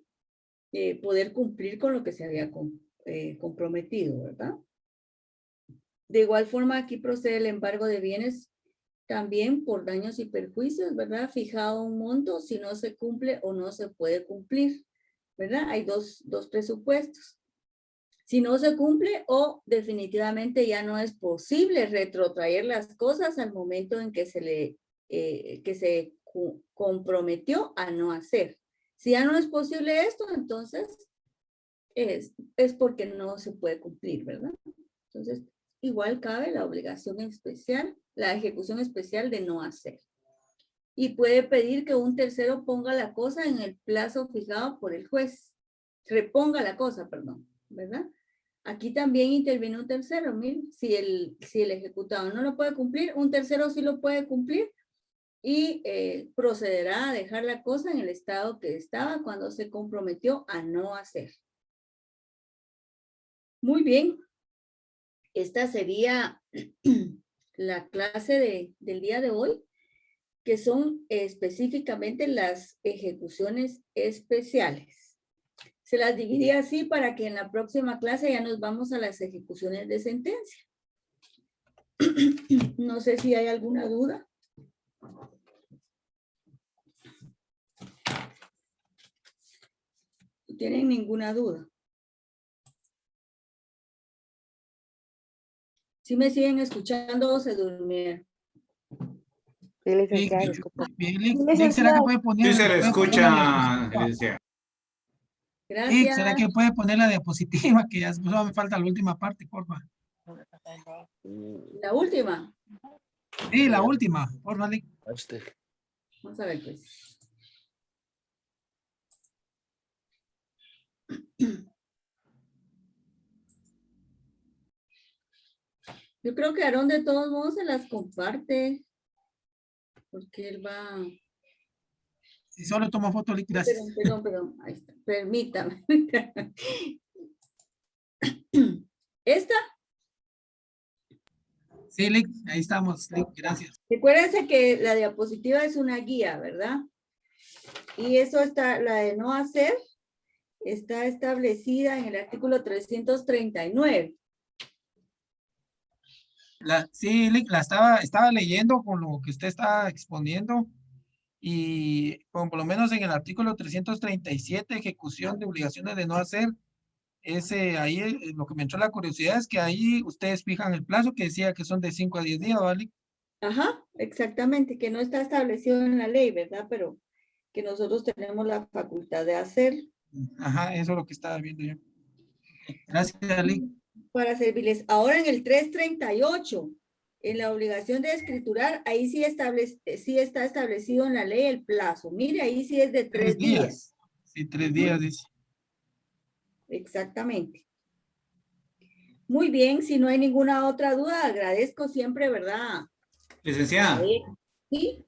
poder cumplir con lo que se había comprometido, ¿verdad? De igual forma, aquí procede el embargo de bienes también por daños y perjuicios, ¿verdad? Fijado un monto si no se cumple o no se puede cumplir, ¿verdad? Hay dos presupuestos. Si no se cumple o definitivamente ya no es posible retrotraer las cosas al momento en que se comprometió a no hacer. Si ya no es posible esto, entonces es porque no se puede cumplir, ¿verdad? Entonces, igual cabe la obligación especial, la ejecución especial de no hacer. Y puede pedir que un tercero ponga la cosa en el plazo fijado por el juez. Reponga la cosa, perdón, ¿verdad? Aquí también interviene un tercero. Miren, si el ejecutado no lo puede cumplir, un tercero sí lo puede cumplir y procederá a dejar la cosa en el estado que estaba cuando se comprometió a no hacer. Muy bien. Esta sería la clase del día de hoy, que son específicamente las ejecuciones especiales. Se las dividí así para que en la próxima clase ya nos vamos a las ejecuciones de sentencia. No sé si hay alguna duda. ¿No tienen ninguna duda? ¿Sí me siguen escuchando o se durmieron? Sí, licenciada, disculpe. Bien, Lick, ¿será que puede poner? Sí se le puede poner escucha, la diapositiva? licenciada. Lick, ¿será Gracias. que puede poner la diapositiva? Que ya solo me falta la última parte, porfa. La última. Sí, la última, porfa, Lick. Vamos a ver, pues. Yo creo que Aarón de todos modos se las comparte. Porque él va... Si solo toma foto, Lick, gracias. Perdón. Ahí está. Permítame. ¿Esta? Sí, Lick, ahí estamos, Lick, gracias. Recuérdense que la diapositiva es una guía, ¿verdad? Y eso está, la de no hacer, está establecida en el artículo 339. Sí, Lick, la estaba leyendo con lo que usted está exponiendo y por lo menos en el artículo 337, ejecución de obligaciones de no hacer, ahí lo que me entró la curiosidad es que ahí ustedes fijan el plazo que decía que son de 5 a 10 días, ¿vale? Ajá, exactamente, que no está establecido en la ley, ¿verdad? Pero que nosotros tenemos la facultad de hacer. Ajá, eso es lo que estaba viendo yo. Gracias, Lick. Para servirles. Ahora en el 338, en la obligación de escriturar, ahí sí está establecido en la ley el plazo. Mire, ahí sí es de 3 días. Sí, 3 días, dice. Exactamente. Muy bien, si no hay ninguna otra duda, agradezco siempre, ¿verdad? Licenciada, ¿Sí?